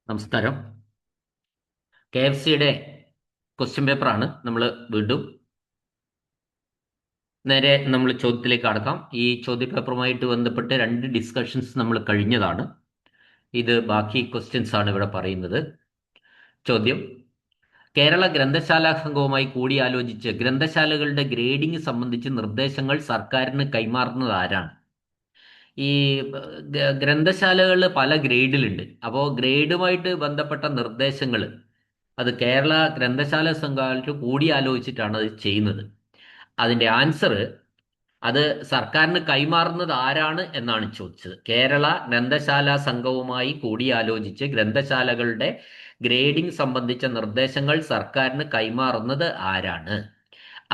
നമസ്കാരം. KFCയുടെ ക്വസ്റ്റ്യൻ പേപ്പറാണ് നമ്മൾ വീണ്ടും നേരെ നമ്മൾ ചോദ്യത്തിലേക്ക് കടക്കാം. ഈ ചോദ്യ പേപ്പറുമായിട്ട് ബന്ധപ്പെട്ട് രണ്ട് ഡിസ്കഷൻസ് നമ്മൾ കഴിഞ്ഞതാണ്. ഇത് ബാക്കി ക്വസ്റ്റ്യൻസ് ആണ് ഇവിടെ പറയുന്നത്. ചോദ്യം: കേരള ഗ്രന്ഥശാലാ സംഘവുമായി കൂടിയാലോചിച്ച് ഗ്രന്ഥശാലകളുടെ ഗ്രേഡിംഗ് സംബന്ധിച്ച് നിർദ്ദേശങ്ങൾ സർക്കാരിന് കൈമാറുന്നത് ആരാണ്? ഈ ഗ്രന്ഥശാലകൾ പല ഗ്രേഡിലുണ്ട്. അപ്പോൾ ഗ്രേഡുമായിട്ട് ബന്ധപ്പെട്ട നിർദ്ദേശങ്ങൾ അത് കേരള ഗ്രന്ഥശാല സംഘമായിട്ട് കൂടിയാലോചിച്ചിട്ടാണ് അത് ചെയ്യുന്നത്. അതിൻ്റെ ആൻസർ അത് സർക്കാരിന് കൈമാറുന്നത് ആരാണ് എന്നാണ് ചോദിച്ചത്. കേരള ഗ്രന്ഥശാല സംഘവുമായി കൂടിയാലോചിച്ച് ഗ്രന്ഥശാലകളുടെ ഗ്രേഡിംഗ് സംബന്ധിച്ച നിർദ്ദേശങ്ങൾ സർക്കാരിന് കൈമാറുന്നത് ആരാണ്?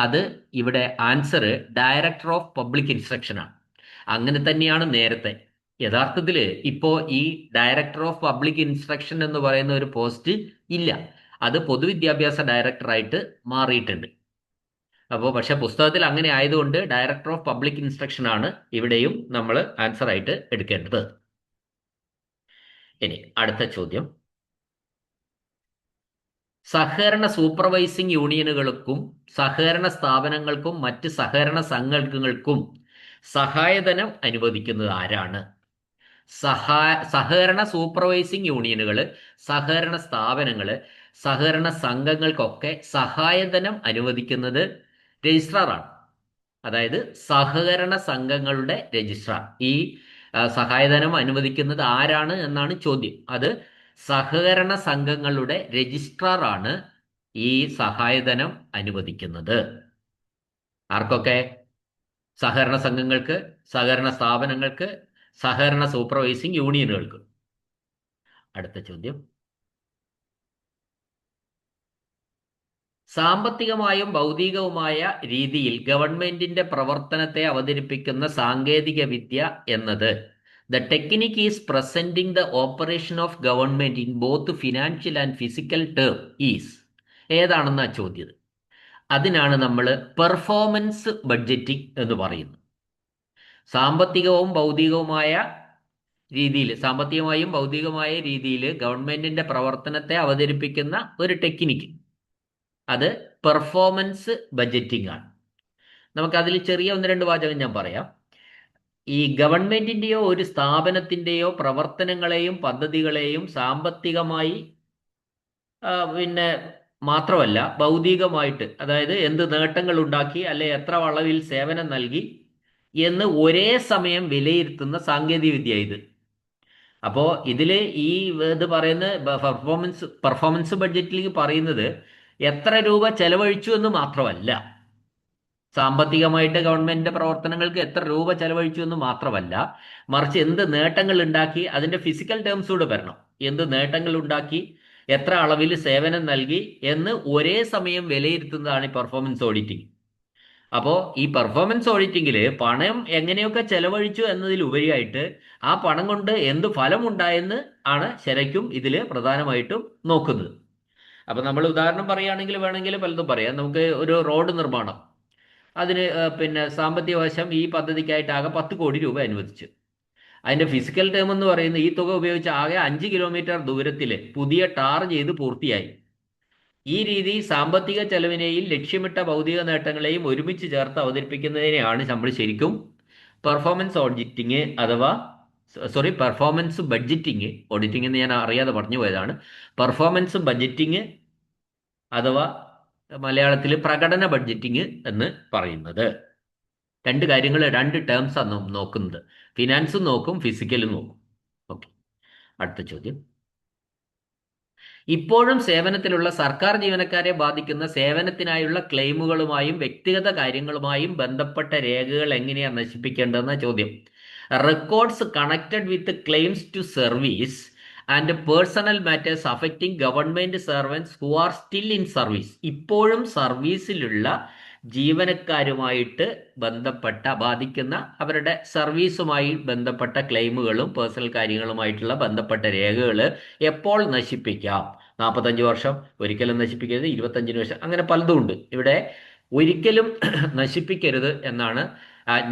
അത് ഇവിടെ answer director of public instruction ആണ്. അങ്ങനെ തന്നെയാണ് നേരത്തെ. യഥാർത്ഥത്തിൽ ഇപ്പോൾ ഈ ഡയറക്ടർ ഓഫ് പബ്ലിക് ഇൻസ്ട്രക്ഷൻ എന്ന് പറയുന്ന ഒരു പോസ്റ്റ് ഇല്ല. അത് പൊതുവിദ്യാഭ്യാസ ഡയറക്ടറായിട്ട് മാറിയിട്ടുണ്ട്. അപ്പോൾ പക്ഷെ പുസ്തകത്തിൽ അങ്ങനെ ആയതുകൊണ്ട് ഡയറക്ടർ ഓഫ് പബ്ലിക് ഇൻസ്ട്രക്ഷൻ ആണ് ഇവിടെയും നമ്മൾ ആൻസർ ആയിട്ട് എടുക്കേണ്ടത്. ഇനി അടുത്ത ചോദ്യം: സഹകരണ സൂപ്പർവൈസിംഗ് യൂണിയനുകൾക്കും സഹകരണ സ്ഥാപനങ്ങൾക്കും മറ്റ് സഹകരണ സംഘങ്ങൾക്കും സഹായധനം അനുവദിക്കുന്നത് ആരാണ്? സഹകരണ സൂപ്പർവൈസിംഗ് യൂണിയനുകൾ, സഹകരണ സ്ഥാപനങ്ങൾ, സഹകരണ സംഘങ്ങൾക്കൊക്കെ സഹായധനം അനുവദിക്കുന്നത് രജിസ്ട്രാറാണ്. അതായത് സഹകരണ സംഘങ്ങളുടെ രജിസ്ട്രാർ. ഈ സഹായധനം അനുവദിക്കുന്നത് ആരാണ് എന്നാണ് ചോദ്യം. അത് സഹകരണ സംഘങ്ങളുടെ രജിസ്ട്രാർ ആണ് ഈ സഹായധനം അനുവദിക്കുന്നത്. ആർക്കൊക്കെ? സഹകരണ സംഘങ്ങൾക്ക്, സഹകരണ സ്ഥാപനങ്ങൾക്ക്, സഹകരണ സൂപ്പർവൈസിംഗ് യൂണിയനുകൾക്ക്. അടുത്ത ചോദ്യം: സാമ്പത്തികമായും ഭൗതികവുമായ രീതിയിൽ ഗവൺമെന്റിന്റെ പ്രവർത്തനത്തെ അവതരിപ്പിക്കുന്ന സാങ്കേതിക വിദ്യ എന്നത് the technique is presenting the operation of government in both financial and physical term is ഏതാണെന്നാ ചോദ്യം. അതിനാണ് നമ്മൾ പെർഫോമൻസ് ബഡ്ജറ്റിംഗ് എന്ന് പറയുന്നത്. സാമ്പത്തികമായും ഭൗതികമായ രീതിയിൽ ഗവൺമെന്റിന്റെ പ്രവർത്തനത്തെ അവതരിപ്പിക്കുന്ന ഒരു ടെക്നിക്ക്, അത് പെർഫോമൻസ് ബഡ്ജറ്റിംഗ് ആണ്. നമുക്കതിൽ ചെറിയ ഒന്ന് രണ്ട് വാചകം ഞാൻ പറയാം. ഈ ഗവൺമെന്റിന്റെയോ ഒരു സ്ഥാപനത്തിന്റെയോ പ്രവർത്തനങ്ങളെയും പദ്ധതികളെയും സാമ്പത്തികമായി പിന്നെ മാത്രമല്ല ഭൗതികമായിട്ട്, അതായത് എന്ത് നേട്ടങ്ങൾ ഉണ്ടാക്കി അല്ലെ എത്ര അളവിൽ സേവനം നൽകി എന്ന് ഒരേ സമയം വിലയിരുത്തുന്ന സാങ്കേതിക വിദ്യ ഇത്. അപ്പോൾ ഇതിൽ ഈ ഇത് പറയുന്ന പെർഫോമൻസ് ബഡ്ജറ്റിൽ പറയുന്നത് എത്ര രൂപ ചെലവഴിച്ചു എന്ന് മാത്രമല്ല, സാമ്പത്തികമായിട്ട് ഗവൺമെന്റിന്റെ പ്രവർത്തനങ്ങൾക്ക് എത്ര രൂപ ചെലവഴിച്ചു എന്ന് മാത്രമല്ല, മറിച്ച് എന്ത് നേട്ടങ്ങൾ ഉണ്ടാക്കി, അതിന്റെ ഫിസിക്കൽ ടേംസ് കൂടെ വരണം. എന്ത് നേട്ടങ്ങൾ ഉണ്ടാക്കി, എത്ര അളവിൽ സേവനം നൽകി എന്ന് ഒരേ സമയം വിലയിരുത്തുന്നതാണ് ഈ പെർഫോമൻസ് ഓഡിറ്റിംഗ്. അപ്പോൾ ഈ പെർഫോമൻസ് ഓഡിറ്റിങ്ങിൽ പണം എങ്ങനെയൊക്കെ ചെലവഴിച്ചു എന്നതിലുപരിയായിട്ട് ആ പണം കൊണ്ട് എന്ത് ഫലം ഉണ്ടായെന്ന് ആണ് ശരിക്കും ഇതിൽ പ്രധാനമായിട്ടും നോക്കുന്നത്. അപ്പം നമ്മൾ ഉദാഹരണം പറയുകയാണെങ്കിൽ വേണമെങ്കിൽ പലതും പറയാം. നമുക്ക് ഒരു റോഡ് നിർമ്മാണം, അതിന് പിന്നെ സാമ്പത്തിക വശം ഈ പദ്ധതിക്കായിട്ട് ആകെ 10 കോടി രൂപ അനുവദിച്ചു. അതിന്റെ ഫിസിക്കൽ ടേം എന്ന് പറയുന്നത് ഈ തുക ഉപയോഗിച്ച് ആകെ 5 കിലോമീറ്റർ ദൂരത്തിൽ പുതിയ ടാർ ചെയ്ത് പൂർത്തിയായി. ഈ രീതി സാമ്പത്തിക ചെലവിനെയും ലക്ഷ്യമിട്ട ഭൗതിക നേട്ടങ്ങളെയും ഒരുമിച്ച് ചേർത്ത് അവതരിപ്പിക്കുന്നതിനെയാണ് നമ്മൾ ശരിക്കും പെർഫോമൻസ് ഓഡിറ്റിങ് അഥവാ പെർഫോമൻസ് ബഡ്ജറ്റിങ്. ഓഡിറ്റിംഗ് എന്ന് ഞാൻ അറിയാതെ പറഞ്ഞു പോയതാണ്. പെർഫോമൻസ് ബഡ്ജറ്റിങ് അഥവാ മലയാളത്തിൽ പ്രകടന ബഡ്ജറ്റിംഗ് എന്ന് പറയുന്നത്. രണ്ട് കാര്യങ്ങൾ, രണ്ട് ടേംസ് ആണ് നോക്കുന്നത്. ഫിനാൻസും നോക്കും, ഫിസിക്കലും നോക്കും. ഓക്കെ, അടുത്ത ചോദ്യം: ഇപ്പോഴും സേവനത്തിലുള്ള സർക്കാർ ജീവനക്കാരെ ബാധിക്കുന്ന സേവനത്തിനായുള്ള ക്ലെയിമുകളുമായും വ്യക്തിഗത കാര്യങ്ങളുമായും ബന്ധപ്പെട്ട രേഖകൾ എങ്ങനെയാണ് നശിപ്പിക്കേണ്ടതെന്ന ചോദ്യം. Records connected with claims to service and personal matters affecting government servants who are still in service. ഇപ്പോഴും സർവീസിലുള്ള ജീവനക്കാരുമായിട്ട് ബാധിക്കുന്ന അവരുടെ സർവീസുമായി ബന്ധപ്പെട്ട ക്ലെയിമുകളും പേഴ്സണൽ കാര്യങ്ങളുമായിട്ടുള്ള ബന്ധപ്പെട്ട രേഖകൾ എപ്പോൾ നശിപ്പിക്കാം? 45 വർഷം ഒരിക്കലും നശിപ്പിക്കരുത്, 25 വർഷം, അങ്ങനെ പലതും ഉണ്ട്. ഇവിടെ ഒരിക്കലും നശിപ്പിക്കരുത് എന്നാണ്,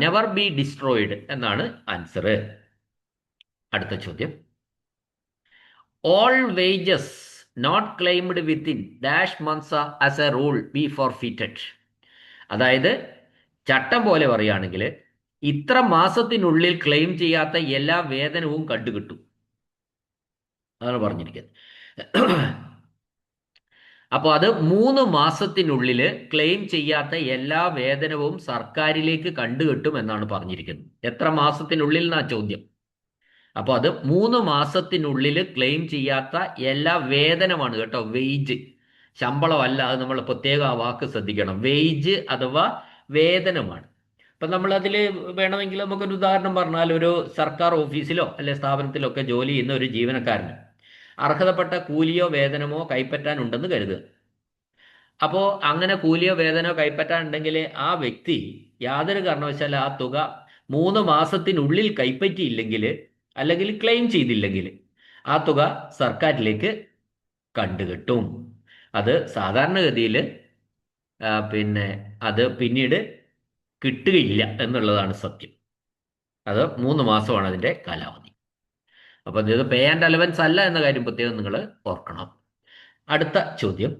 നെവർ ബി ഡിസ്ട്രോയിഡ് എന്നാണ് ആൻസർ. അടുത്ത ചോദ്യം: all wages not claimed within dash months as a rule be forfeited. അതായത് ചട്ടം പോലെ പറയുകയാണെങ്കിൽ ഇത്ര മാസത്തിനുള്ളിൽ ക്ലെയിം ചെയ്യാത്ത എല്ലാ വേതനവും കണ്ടുകിട്ടും, അതാണ് പറഞ്ഞിരിക്കുന്നത്. അപ്പോൾ അത് 3 മാസത്തിനുള്ളിൽ ക്ലെയിം ചെയ്യാത്ത എല്ലാ വേതനവും സർക്കാരിലേക്ക് കണ്ടുകിട്ടും എന്നാണ് പറഞ്ഞിരിക്കുന്നത്. എത്ര മാസത്തിനുള്ളിൽ എന്നാ ചോദ്യം. അപ്പോൾ അത് 3 മാസത്തിനുള്ളിൽ ക്ലെയിം ചെയ്യാത്ത എല്ലാ വേതനമാണ് കേട്ടോ, വെയ്ജ്, ശമ്പളമല്ല. അത് നമ്മൾ പ്രത്യേകം ആ വാക്ക് ശ്രദ്ധിക്കണം. വെയ്ജ് അഥവാ വേതനമാണ്. ഇപ്പം നമ്മൾ അതിൽ വേണമെങ്കിൽ നമുക്കൊരു ഉദാഹരണം പറഞ്ഞാൽ, ഒരു സർക്കാർ ഓഫീസിലോ അല്ലെ സ്ഥാപനത്തിലോ ഒക്കെ ജോലി ചെയ്യുന്ന ഒരു ജീവനക്കാരന് അർഹതപ്പെട്ട കൂലിയോ വേതനമോ കൈപ്പറ്റാനുണ്ടെന്ന് കരുതുക. അപ്പോൾ അങ്ങനെ കൂലിയോ വേതനമോ കൈപ്പറ്റാനുണ്ടെങ്കിൽ ആ വ്യക്തി യാതൊരു കാരണവശാലും ആ തുക 3 മാസത്തിനുള്ളിൽ കൈപ്പറ്റിയില്ലെങ്കിൽ, അല്ലെങ്കിൽ ക്ലെയിം ചെയ്തില്ലെങ്കിൽ, ആ തുക സർക്കാരിലേക്ക് കണ്ടുകിട്ടും. അത് സാധാരണഗതിയിൽ പിന്നെ അത് പിന്നീട് കിട്ടുകയില്ല എന്നുള്ളതാണ് സത്യം. അത് 3 മാസമാണ് അതിൻ്റെ കാലാവധി. അപ്പോൾ ഇത് പേ ആൻഡ് അലവൻസ് അല്ല എന്ന കാര്യം പ്രത്യേകം നിങ്ങൾ ഓർക്കണം. അടുത്ത ചോദ്യം.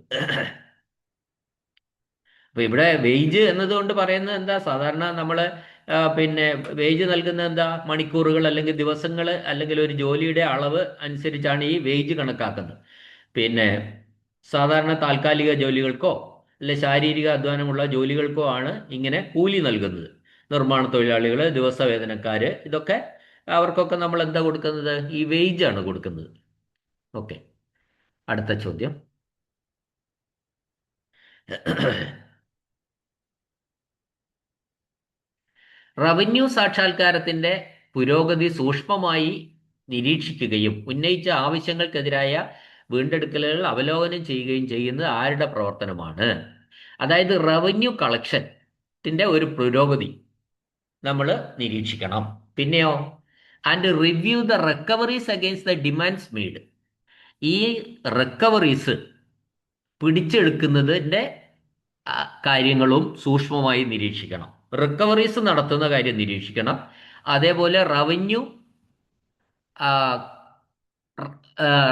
അപ്പോൾ ഇവിടെ വേജ് എന്നതുകൊണ്ട് പറയുന്നത് എന്താ? സാധാരണ നമ്മൾ പിന്നെ വേജ് നൽകുന്നത് എന്താ? മണിക്കൂറുകൾ അല്ലെങ്കിൽ ദിവസങ്ങൾ അല്ലെങ്കിൽ ഒരു ജോലിയുടെ അളവ് അനുസരിച്ചാണ് ഈ വേജ് കണക്കാക്കുന്നത്. പിന്നെ സാധാരണ താൽക്കാലിക ജോലികൾക്കോ അല്ലെ ശാരീരിക അധ്വാനമുള്ള ജോലികൾക്കോ ആണ് ഇങ്ങനെ കൂലി നൽകുന്നത്. നിർമ്മാണ തൊഴിലാളികൾ, ദിവസവേതനക്കാർ, ഇതൊക്കെ അവർക്കൊക്കെ നമ്മൾ എന്താ കൊടുക്കുന്നത്? ഈ വേജാണ് കൊടുക്കുന്നത്. ഓക്കെ, അടുത്ത ചോദ്യം. റവന്യൂ സാക്ഷാത്കാരത്തിന്റെ പുരോഗതി സൂക്ഷ്മമായി നിരീക്ഷിക്കുകയും ഉന്നയിച്ച ആവശ്യങ്ങൾക്കെതിരായ വീണ്ടെടുക്കലുകൾ അവലോകനം ചെയ്യുകയും ചെയ്യുന്നത് ആരുടെ പ്രവർത്തനമാണ്? അതായത് റവന്യൂ കളക്ഷന്റെ ഒരു പുരോഗതി നമ്മൾ നിരീക്ഷിക്കണം. പിന്നെയോ, and review the recoveries against the demands made. ഈ റിക്കവറീസ് പിടിച്ചെടുക്കുന്നതിൻ്റെ കാര്യങ്ങളും സൂക്ഷ്മമായി നിരീക്ഷിക്കണം. റിക്കവറീസ് നടത്തുന്ന കാര്യം നിരീക്ഷിക്കണം. അതേപോലെ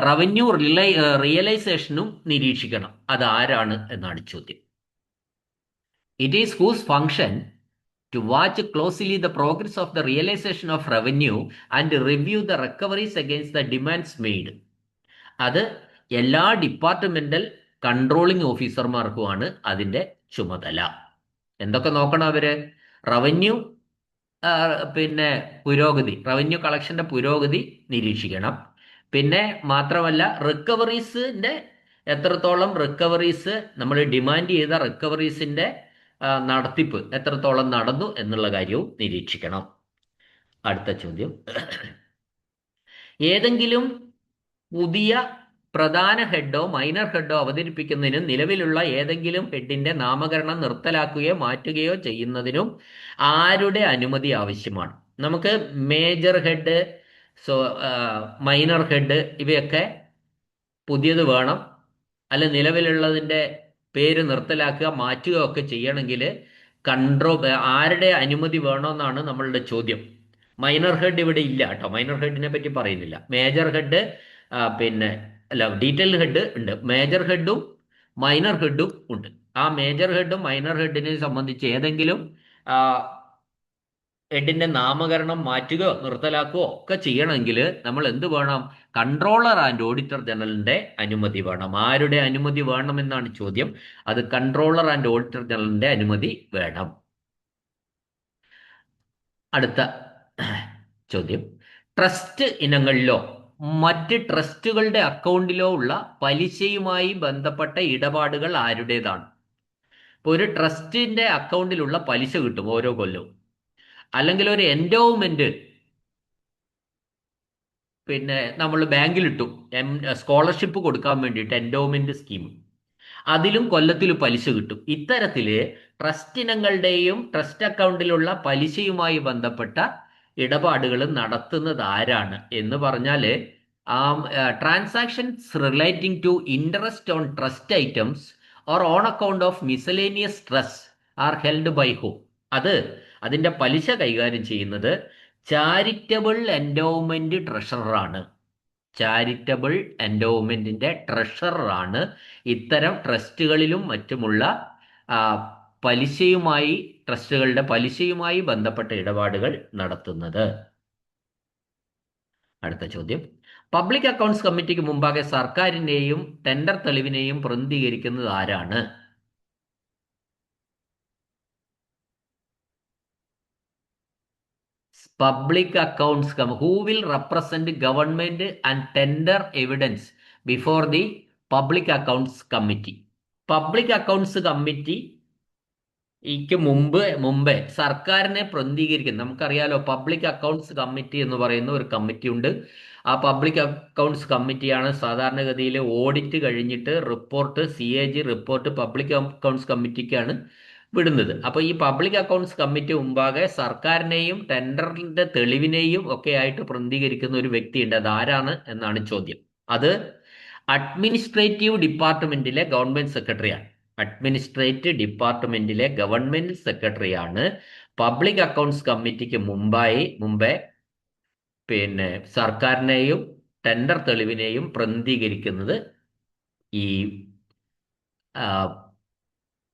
റവന്യൂ റിയലൈസേഷനും നിരീക്ഷിക്കണം. അതാരാണ് എന്നാണ് ചോദ്യം. It is whose function to watch closely the progress of the realization of revenue and review the recoveries against the demands made. അത് എല്ലാ ഡിപ്പാർട്ട്മെന്റൽ കൺട്രോളിംഗ് ഓഫീസർമാർക്കുമാണ് അതിൻ്റെ ചുമതല. എന്തൊക്കെ നോക്കണം അവര്? റവന്യൂ പിന്നെ പുരോഗതി, റവന്യൂ കളക്ഷന്റെ പുരോഗതി നിരീക്ഷിക്കണം. പിന്നെ മാത്രമല്ല, റിക്കവറീസിന്റെ എത്രത്തോളം റിക്കവറീസ്, നമ്മൾ ഡിമാൻഡ് ചെയ്ത റിക്കവറീസിന്റെ നടത്തിപ്പ് എത്രത്തോളം നടന്നു എന്നുള്ള കാര്യവും നിരീക്ഷിക്കണം. അടുത്ത ചോദ്യം. ഏതെങ്കിലും പുതിയ പ്രധാന ഹെഡോ മൈനർ ഹെഡോ അവതരിപ്പിക്കുന്നതിനും നിലവിലുള്ള ഏതെങ്കിലും ഹെഡിന്റെ നാമകരണം നിർത്തലാക്കുകയോ മാറ്റുകയോ ചെയ്യുന്നതിനും ആരുടെ അനുമതി ആവശ്യമാണ്? നമുക്ക് മേജർ ഹെഡ്, മൈനർ ഹെഡ് ഇവയൊക്കെ പുതിയത് വേണം, അല്ല നിലവിലുള്ളതിൻ്റെ പേര് നിർത്തലാക്കുക മാറ്റുക ഒക്കെ ചെയ്യണമെങ്കിൽ ആരുടെ അനുമതി വേണമെന്നാണ് നമ്മളുടെ ചോദ്യം. മൈനർ ഹെഡ് ഇവിടെ ഇല്ല കേട്ടോ, മൈനർ ഹെഡിനെ പറ്റി പറയുന്നില്ല. മേജർ ഹെഡ് പിന്നെ ഡീറ്റെയിൽ ഹെഡ് ഉണ്ട്. മേജർ ഹെഡും മൈനർ ഹെഡും ഉണ്ട്. ആ മേജർ ഹെഡും മൈനർ ഹെഡിനെ സംബന്ധിച്ച് ഏതെങ്കിലും ഹെഡിന്റെ നാമകരണം മാറ്റുകയോ നിർത്തലാക്കുകയോ ഒക്കെ ചെയ്യണമെങ്കിൽ നമ്മൾ എന്ത് വേണം? കൺട്രോളർ ആൻഡ് ഓഡിറ്റർ ജനറലിന്റെ അനുമതി വേണം. ആരുടെ അനുമതി വേണമെന്നാണ് ചോദ്യം. അത് കൺട്രോളർ ആൻഡ് ഓഡിറ്റർ ജനറലിന്റെ അനുമതി വേണം. അടുത്ത ചോദ്യം. ട്രസ്റ്റ് ഇനങ്ങളിലോ മറ്റ് ട്രസ്റ്റുകളുടെ അക്കൗണ്ടിലോ ഉള്ള പലിശയുമായി ബന്ധപ്പെട്ട ഇടപാടുകൾ ആരുടേതാണ്? ഇപ്പോൾ ഒരു ട്രസ്റ്റിന്റെ അക്കൗണ്ടിലുള്ള പലിശ കിട്ടും ഓരോ കൊല്ലവും, അല്ലെങ്കിൽ ഒരു എൻഡോവ്മെന്റ് പിന്നെ നമ്മൾ ബാങ്കിലിട്ടു, സ്കോളർഷിപ്പ് കൊടുക്കാൻ വേണ്ടിയിട്ട് എൻഡോവ്മെന്റ് സ്കീം, അതിലും കൊല്ലത്തിൽ പലിശ കിട്ടും. ഇത്തരത്തില് ട്രസ്റ്റ് ഇനങ്ങളുടെയും ട്രസ്റ്റ് അക്കൗണ്ടിലുള്ള പലിശയുമായി ബന്ധപ്പെട്ട ഇടപാടുകൾ നടത്തുന്നത് ആരാണ് എന്ന് പറഞ്ഞാൽ, transactions relating to interest on trust items or on account of miscellaneous trust are held by who. അതിൻ്റെ പലിശ കൈകാര്യം ചെയ്യുന്നത് ചാരിറ്റബിൾ എൻഡോവ്മെന്റ് ട്രഷററാണ്. ചാരിറ്റബിൾ എൻഡോവ്മെന്റിന്റെ ട്രഷററാണ് ഇത്തരം ട്രസ്റ്റുകളിലും മറ്റുമുള്ള ആ, പലിശയുമായി ട്രസ്റ്റുകളുടെ പലിശയുമായി ബന്ധപ്പെട്ട ഇടപാടുകൾ നടത്തുന്നത്. അടുത്ത ചോദ്യം, പബ്ലിക് അക്കൗണ്ട്സ് കമ്മിറ്റിക്ക് മുമ്പാകെ സർക്കാരിനെയും ടെൻഡർ തെളിവിനെയും പ്രതിനിധീകരിക്കുന്നത് ആരാണ്? Public accounts who will represent government and tender evidence before the public accounts committee? Public accounts committee മുമ്പേ സർക്കാരിനെ പ്രതിനിധീകരിക്കും. നമുക്കറിയാലോ, പബ്ലിക് അക്കൗണ്ട്സ് കമ്മിറ്റി എന്ന് പറയുന്ന ഒരു കമ്മിറ്റി ഉണ്ട്. ആ പബ്ലിക് അക്കൗണ്ട്സ് കമ്മിറ്റിയാണ് സാധാരണഗതിയിൽ ഓഡിറ്റ് കഴിഞ്ഞിട്ട് report, CAG report public accounts കമ്മിറ്റിക്കാണ് വിടുന്നത്. അപ്പൊ ഈ പബ്ലിക് അക്കൗണ്ട്സ് കമ്മിറ്റി മുമ്പാകെ സർക്കാരിനെയും ടെൻഡറിന്റെ തെളിവിനെയും ഒക്കെ ആയിട്ട് പ്രതിനിധീകരിക്കുന്ന ഒരു വ്യക്തിയുണ്ട്. അത് ആരാണ് എന്നാണ് ചോദ്യം. അത് അഡ്മിനിസ്ട്രേറ്റീവ് ഡിപ്പാർട്ട്മെന്റിലെ ഗവൺമെന്റ് സെക്രട്ടറിയാണ്. അഡ്മിനിസ്ട്രേറ്റീവ് ഡിപ്പാർട്ട്മെന്റിലെ ഗവൺമെന്റ് സെക്രട്ടറിയാണ് പബ്ലിക് അക്കൗണ്ട്സ് കമ്മിറ്റിക്ക് മുമ്പേ സർക്കാരിനെയും ടെൻഡർ തെളിവിനെയും പ്രതിനിധീകരിക്കുന്നത് ഈ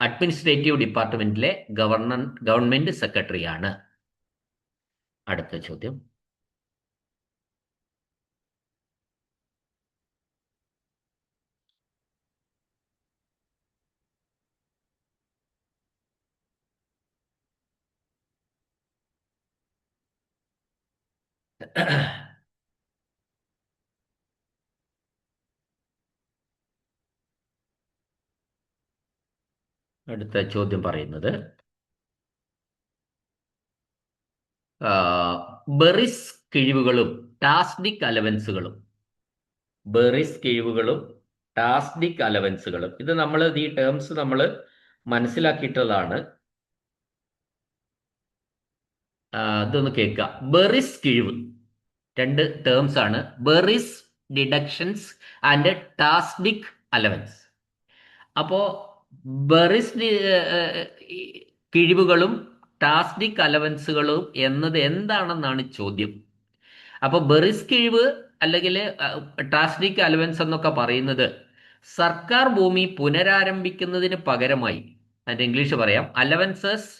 അഡ്മിനിസ്ട്രേറ്റീവ് ഡിപ്പാർട്ട്മെന്റിലെ ഗവൺമെന്റ് സെക്രട്ടറിയാണ്. അടുത്ത ചോദ്യം, അടുത്ത ചോദ്യം പറയുന്നത്, ബെറിസ് കിഴിവുകളും ടാസ്ഡിക് അലവൻസുകളും ഇത് ഈ ടേംസ് നമ്മൾ മനസ്സിലാക്കിയിട്ടുള്ളതാണ്. ഇതൊന്ന് കേൾക്കുക. ബെറിസ് കിഴിവ് രണ്ട് ടേംസ് ആണ്. ബെറിസ് ഡിഡക്ഷൻസ് ആൻഡ് ടാസ്ഡിക് അലവൻസ്. അപ്പോ ബെറിസ് കിഴിവുകളും ടാസ്ഡിക് അലവൻസുകളും എന്നത് എന്താണെന്നാണ് ചോദ്യം. അപ്പൊ ബെറിസ് കിഴിവ് അല്ലെങ്കിൽ ടാസ്ഡിക് അലവൻസ് എന്നൊക്കെ പറയുന്നത് സർക്കാർ ഭൂമി പുനരാരംഭിക്കുന്നതിന് പകരമായി, അതിന്റെ ഇംഗ്ലീഷ് പറയാം, allowances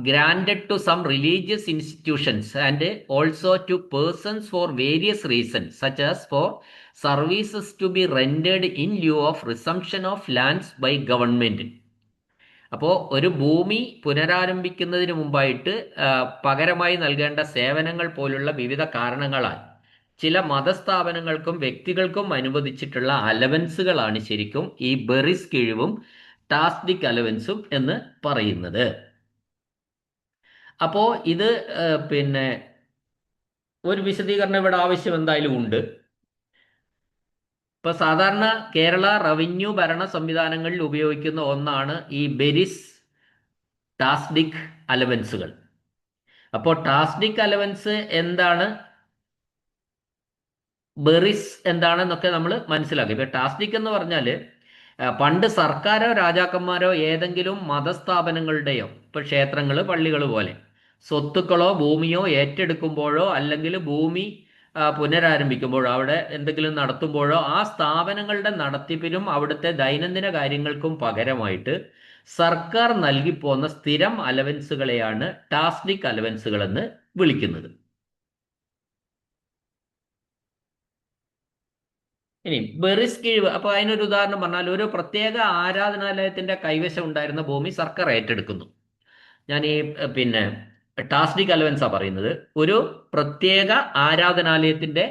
granted to some religious institutions and also to persons for various reasons, such as for services to be rendered in lieu of resumption of lands by government. അപ്പോൾ ഒരു ഭൂമി പുനരാരംഭിക്കുന്നതിന് മുമ്പായിട്ട് പകരമായി നൽകേണ്ട സേവനങ്ങൾ പോലുള്ള വിവിധ കാരണങ്ങളാൽ ചില മതസ്ഥാപനങ്ങൾക്കും വ്യക്തികൾക്കും അനുവദിച്ചിട്ടുള്ള അലവൻസുകളാണ് ശരിക്കും ഈ ബെറിസ് കിഴിവും ടാസ്ഡിക് അലവൻസും എന്ന് പറയുന്നത്. അപ്പോ ഇത് ഒരു വിശദീകരണം ഇവിടെ ആവശ്യം എന്തായാലും ഉണ്ട്. ഇപ്പൊ സാധാരണ കേരള റവന്യൂ ഭരണ സംവിധാനങ്ങളിൽ ഉപയോഗിക്കുന്ന ഒന്നാണ് ഈ ബെറിസ് ടാസ്ഡിക് അലവൻസുകൾ. അപ്പോൾ ടാസ്ഡിക് അലവൻസ് എന്താണ്, ബെറിസ് എന്താണെന്നൊക്കെ നമ്മൾ മനസ്സിലാക്കി. ഇപ്പൊ ടാസ്ഡിക് എന്ന് പറഞ്ഞാൽ പണ്ട് സർക്കാരോ രാജാക്കന്മാരോ ഏതെങ്കിലും മതസ്ഥാപനങ്ങളുടെയോ, ഇപ്പൊ ക്ഷേത്രങ്ങൾ, പള്ളികൾ പോലെ സ്വത്തുക്കളോ ഭൂമിയോ ഏറ്റെടുക്കുമ്പോഴോ അല്ലെങ്കിൽ ഭൂമി പുനരാരംഭിക്കുമ്പോഴോ അവിടെ എന്തെങ്കിലും നടത്തുമ്പോഴോ ആ സ്ഥാപനങ്ങളുടെ നടത്തിപ്പിനും അവിടുത്തെ ദൈനംദിന കാര്യങ്ങൾക്കും പകരമായിട്ട് സർക്കാർ നൽകിപ്പോന്ന സ്ഥിരം അലവൻസുകളെയാണ് ടാസ്ഡിക് അലവൻസുകൾ എന്ന് വിളിക്കുന്നത്. ഇനി ബെറിസ് കിഴിവ്, അപ്പൊ അതിനൊരു ഉദാഹരണം പറഞ്ഞാൽ, ഒരു പ്രത്യേക ആരാധനാലയത്തിന്റെ കൈവശം ഉണ്ടായിരുന്ന ഭൂമി സർക്കാർ ഏറ്റെടുക്കുന്നു. ഞാൻ ഈ ടാസ്ഡിക് അലവൻസാ പറയുന്നത്. ഒരു പ്രത്യേക ആരാധനാലയത്തിന്റെ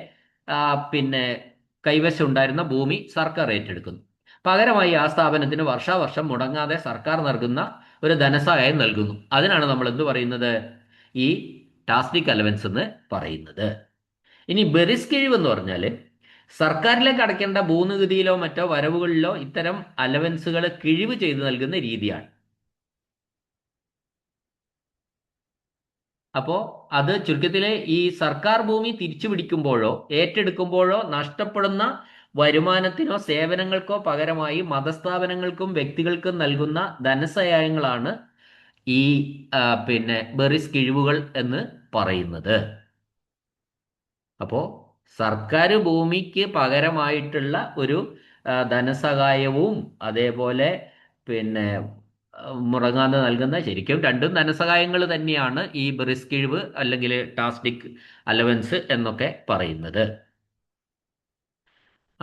കൈവശം ഉണ്ടായിരുന്ന ഭൂമി സർക്കാർ ഏറ്റെടുക്കുന്നു. പകരമായി ആ സ്ഥാപനത്തിന് വർഷാവർഷം മുടങ്ങാതെ സർക്കാർ നൽകുന്ന ഒരു ധനസഹായം നൽകുന്നു. അതിനാണ് നമ്മൾ എന്ത് പറയുന്നത്, ഈ ടാസ്ഡിക് അലവൻസ് എന്ന് പറയുന്നത്. ഇനി ബെറിസ് കിഴിവ് എന്ന് പറഞ്ഞാൽ സർക്കാരിലേക്ക് അടയ്ക്കേണ്ട ഭൂനികുതിയിലോ മറ്റോ വരവുകളിലോ ഇത്തരം അലവൻസുകൾ കിഴിവ് ചെയ്ത് നൽകുന്ന രീതിയാണ്. അപ്പോൾ അത് ചുരുക്കത്തില് ഈ സർക്കാർ ഭൂമി തിരിച്ചു പിടിക്കുമ്പോഴോ ഏറ്റെടുക്കുമ്പോഴോ നഷ്ടപ്പെടുന്ന വരുമാനത്തിനോ സേവനങ്ങൾക്കോ പകരമായി മതസ്ഥാപനങ്ങൾക്കും വ്യക്തികൾക്കും നൽകുന്ന ധനസഹായങ്ങളാണ് ഈ ബെറിസ് കിഴിവുകൾ എന്ന് പറയുന്നത്. അപ്പോൾ സർക്കാർ ഭൂമിക്ക് പകരമായിട്ടുള്ള ഒരു ധനസഹായവും അതേപോലെ പിന്നെ മുടങ്ങാതെ നൽകുന്ന, ശരിക്കും രണ്ടും ധനസഹായങ്ങൾ തന്നെയാണ് ഈ റിസ്ക് കിഴിവ് അല്ലെങ്കിൽ ടാസ്റ്റിക് അലവൻസ് എന്നൊക്കെ പറയുന്നത്.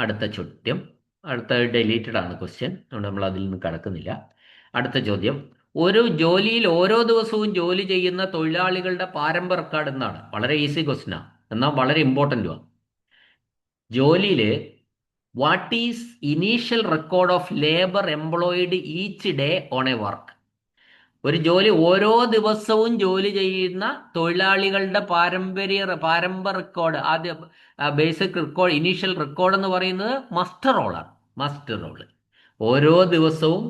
അടുത്ത ചോദ്യം, അടുത്ത ഡെലീറ്റഡ് ആണ് ക്വസ്റ്റ്യൻ, അതുകൊണ്ട് നമ്മൾ അതിൽ നിന്ന് കടക്കുന്നില്ല. അടുത്ത ചോദ്യം, ഒരു ജോലിയിൽ ഓരോ ദിവസവും ജോലി ചെയ്യുന്ന തൊഴിലാളികളുടെ പ്രാരംഭ റെക്കോർഡ് എന്നാണ്. വളരെ ഈസി ക്വസ്റ്റ്യനാണ്, എന്നാൽ വളരെ ഇമ്പോർട്ടൻറ്റുമാണ്. ജോലിയിൽ what is initial record of labour employed each day on A work? ഒരു ജോലി ഓരോ ദിവസവും ജോലി ചെയ്യുന്ന തൊഴിലാളികളുടെ പ്രാരംഭ റെക്കോർഡ്, ആദ്യ ബേസിക് റെക്കോർഡ്, ഇനീഷ്യൽ റെക്കോർഡ് എന്ന് പറയുന്നത് മസ്റ്റർ റോളാണ്. മസ്റ്റർ റോള് ഓരോ ദിവസവും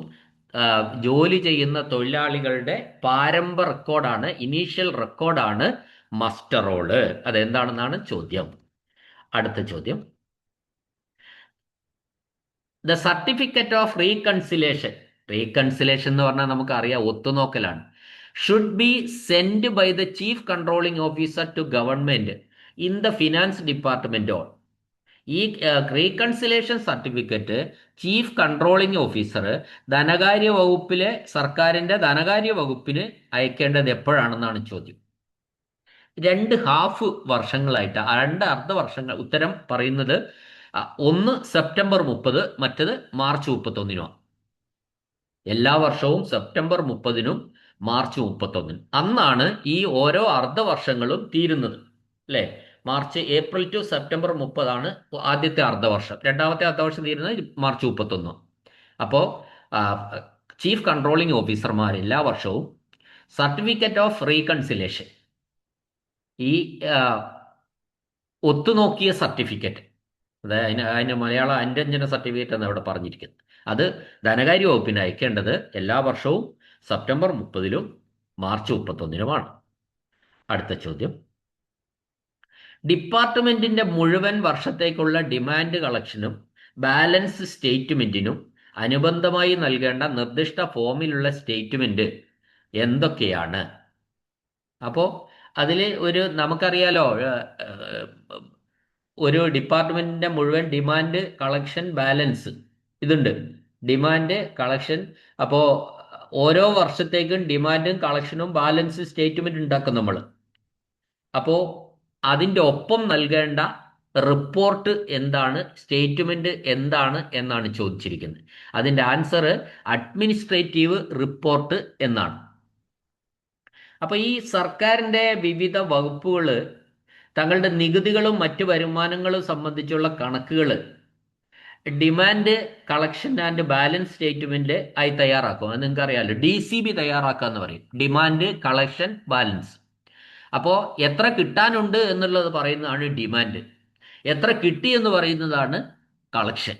ജോലി ചെയ്യുന്ന തൊഴിലാളികളുടെ പ്രാരംഭ റെക്കോർഡാണ്, ഇനീഷ്യൽ റെക്കോർഡാണ് മസ്റ്റർ റോള്. അതെന്താണെന്നാണ് ചോദ്യം. അടുത്ത ചോദ്യം, the certificate of reconciliation. Reconciliation എന്ന് പറഞ്ഞാൽ നമുക്കറിയാം ഒത്തുനോക്കലാണ്. Should be send by the chief controlling officer to government in the finance department on. ഈ reconciliation certificate chief controlling officer ധനകാര്യ വകുപ്പിലെ, സർക്കാരിന്റെ ധനകാര്യ വകുപ്പിന് അയക്കേണ്ടത് എപ്പോഴാണെന്നാണ് ചോദ്യം. 2 ഹാഫ് വർഷങ്ങളായിട്ട്, 2 അർദ്ധ വർഷങ്ങൾ. ഉത്തരം പറയുന്നത് ഒന്ന് സെപ്റ്റംബർ 30, മറ്റത് മാർച്ച് 31. എല്ലാ വർഷവും സെപ്റ്റംബർ 30 മാർച്ച് 31 അന്നാണ് ഈ ഓരോ അർദ്ധ വർഷങ്ങളും തീരുന്നത്, അല്ലേ? ഏപ്രിൽ ടു സെപ്റ്റംബർ 30 ആദ്യത്തെ അർദ്ധവർഷം, രണ്ടാമത്തെ അർദ്ധവർഷം തീരുന്നത് മാർച്ച് 31. അപ്പോൾ ചീഫ് കൺട്രോളിംഗ് ഓഫീസർമാർ എല്ലാ വർഷവും സർട്ടിഫിക്കറ്റ് ഓഫ് റീകൺസിലേഷൻ, ഈ ഒത്തുനോക്കിയ സർട്ടിഫിക്കറ്റ്, അതായത് അതിന് മലയാളം അന്റഞ്ജന സർട്ടിഫിക്കറ്റ് എന്ന് അവിടെ പറഞ്ഞിരിക്കുന്നത്, അത് ധനകാര്യ വകുപ്പിന് അയക്കേണ്ടത് എല്ലാ വർഷവും സെപ്റ്റംബർ 30 മാർച്ച് 31. അടുത്ത ചോദ്യം, ഡിപ്പാർട്ട്മെന്റിന്റെ മുഴുവൻ വർഷത്തേക്കുള്ള ഡിമാൻഡ് കളക്ഷനും ബാലൻസ് സ്റ്റേറ്റ്മെന്റിനും അനുബന്ധമായി നൽകേണ്ട നിർദ്ദിഷ്ട ഫോമിലുള്ള സ്റ്റേറ്റ്മെന്റ് എന്തൊക്കെയാണ്? അപ്പോൾ അതിൽ നമുക്കറിയാലോ, ഒരു ഡിപ്പാർട്ട്മെന്റിന്റെ മുഴുവൻ ഡിമാൻഡ് കളക്ഷൻ ബാലൻസ് ഇതുണ്ട്. ഡിമാൻഡ് കളക്ഷൻ, അപ്പോൾ ഓരോ വർഷത്തേക്കും ഡിമാൻഡും കളക്ഷനും ബാലൻസ് സ്റ്റേറ്റ്മെന്റ് ഉണ്ടാക്കും നമ്മൾ. അപ്പോൾ അതിൻ്റെ ഒപ്പം നൽകേണ്ട റിപ്പോർട്ട് എന്താണ്, സ്റ്റേറ്റ്മെന്റ് എന്താണ് എന്നാണ് ചോദിച്ചിരിക്കുന്നത്. അതിൻ്റെ ആൻസർ അഡ്മിനിസ്ട്രേറ്റീവ് റിപ്പോർട്ട് എന്നാണ്. അപ്പോൾ ഈ സർക്കാരിൻ്റെ വിവിധ വകുപ്പുകൾ തങ്ങളുടെ നികുതികളും മറ്റ് വരുമാനങ്ങളും സംബന്ധിച്ചുള്ള കണക്കുകൾ demand collection and balance statement ആയി തയ്യാറാക്കും. അത് നിങ്ങൾക്ക് അറിയാമല്ലോ, DCB തയ്യാറാക്കുക എന്ന് പറയും, ഡിമാൻഡ് കളക്ഷൻ ബാലൻസ്. അപ്പോൾ എത്ര കിട്ടാനുണ്ട് എന്നുള്ളത് പറയുന്നതാണ് ഡിമാൻഡ്, എത്ര കിട്ടി എന്ന് പറയുന്നതാണ് കളക്ഷൻ,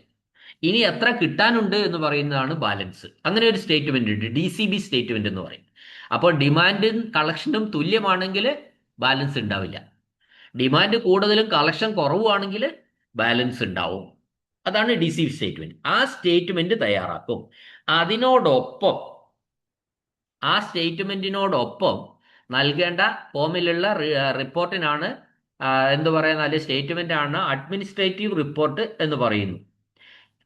ഇനി എത്ര കിട്ടാനുണ്ട് എന്ന് പറയുന്നതാണ് ബാലൻസ്. അങ്ങനെ ഒരു സ്റ്റേറ്റ്മെന്റ് ഉണ്ട്, DCB സ്റ്റേറ്റ്മെന്റ് എന്ന് പറയും. അപ്പോൾ ഡിമാൻഡും കളക്ഷനും തുല്യമാണെങ്കിൽ ബാലൻസ് ഉണ്ടാവില്ല, ഡിമാൻഡ് കൂടുതലും കളക്ഷൻ കുറവുമാണെങ്കിൽ ബാലൻസ് ഉണ്ടാവും. അതാണ് DCB സ്റ്റേറ്റ്മെന്റ്. ആ സ്റ്റേറ്റ്മെന്റ് തയ്യാറാക്കും. അതിനോടൊപ്പം, ആ സ്റ്റേറ്റ്മെന്റിനോടൊപ്പം നൽകേണ്ട ഫോമിലുള്ള റിപ്പോർട്ടിനാണ് എന്ത് പറയുന്നത്, സ്റ്റേറ്റ്മെന്റ് ആണ് അഡ്മിനിസ്ട്രേറ്റീവ് റിപ്പോർട്ട് എന്ന് പറയുന്നു.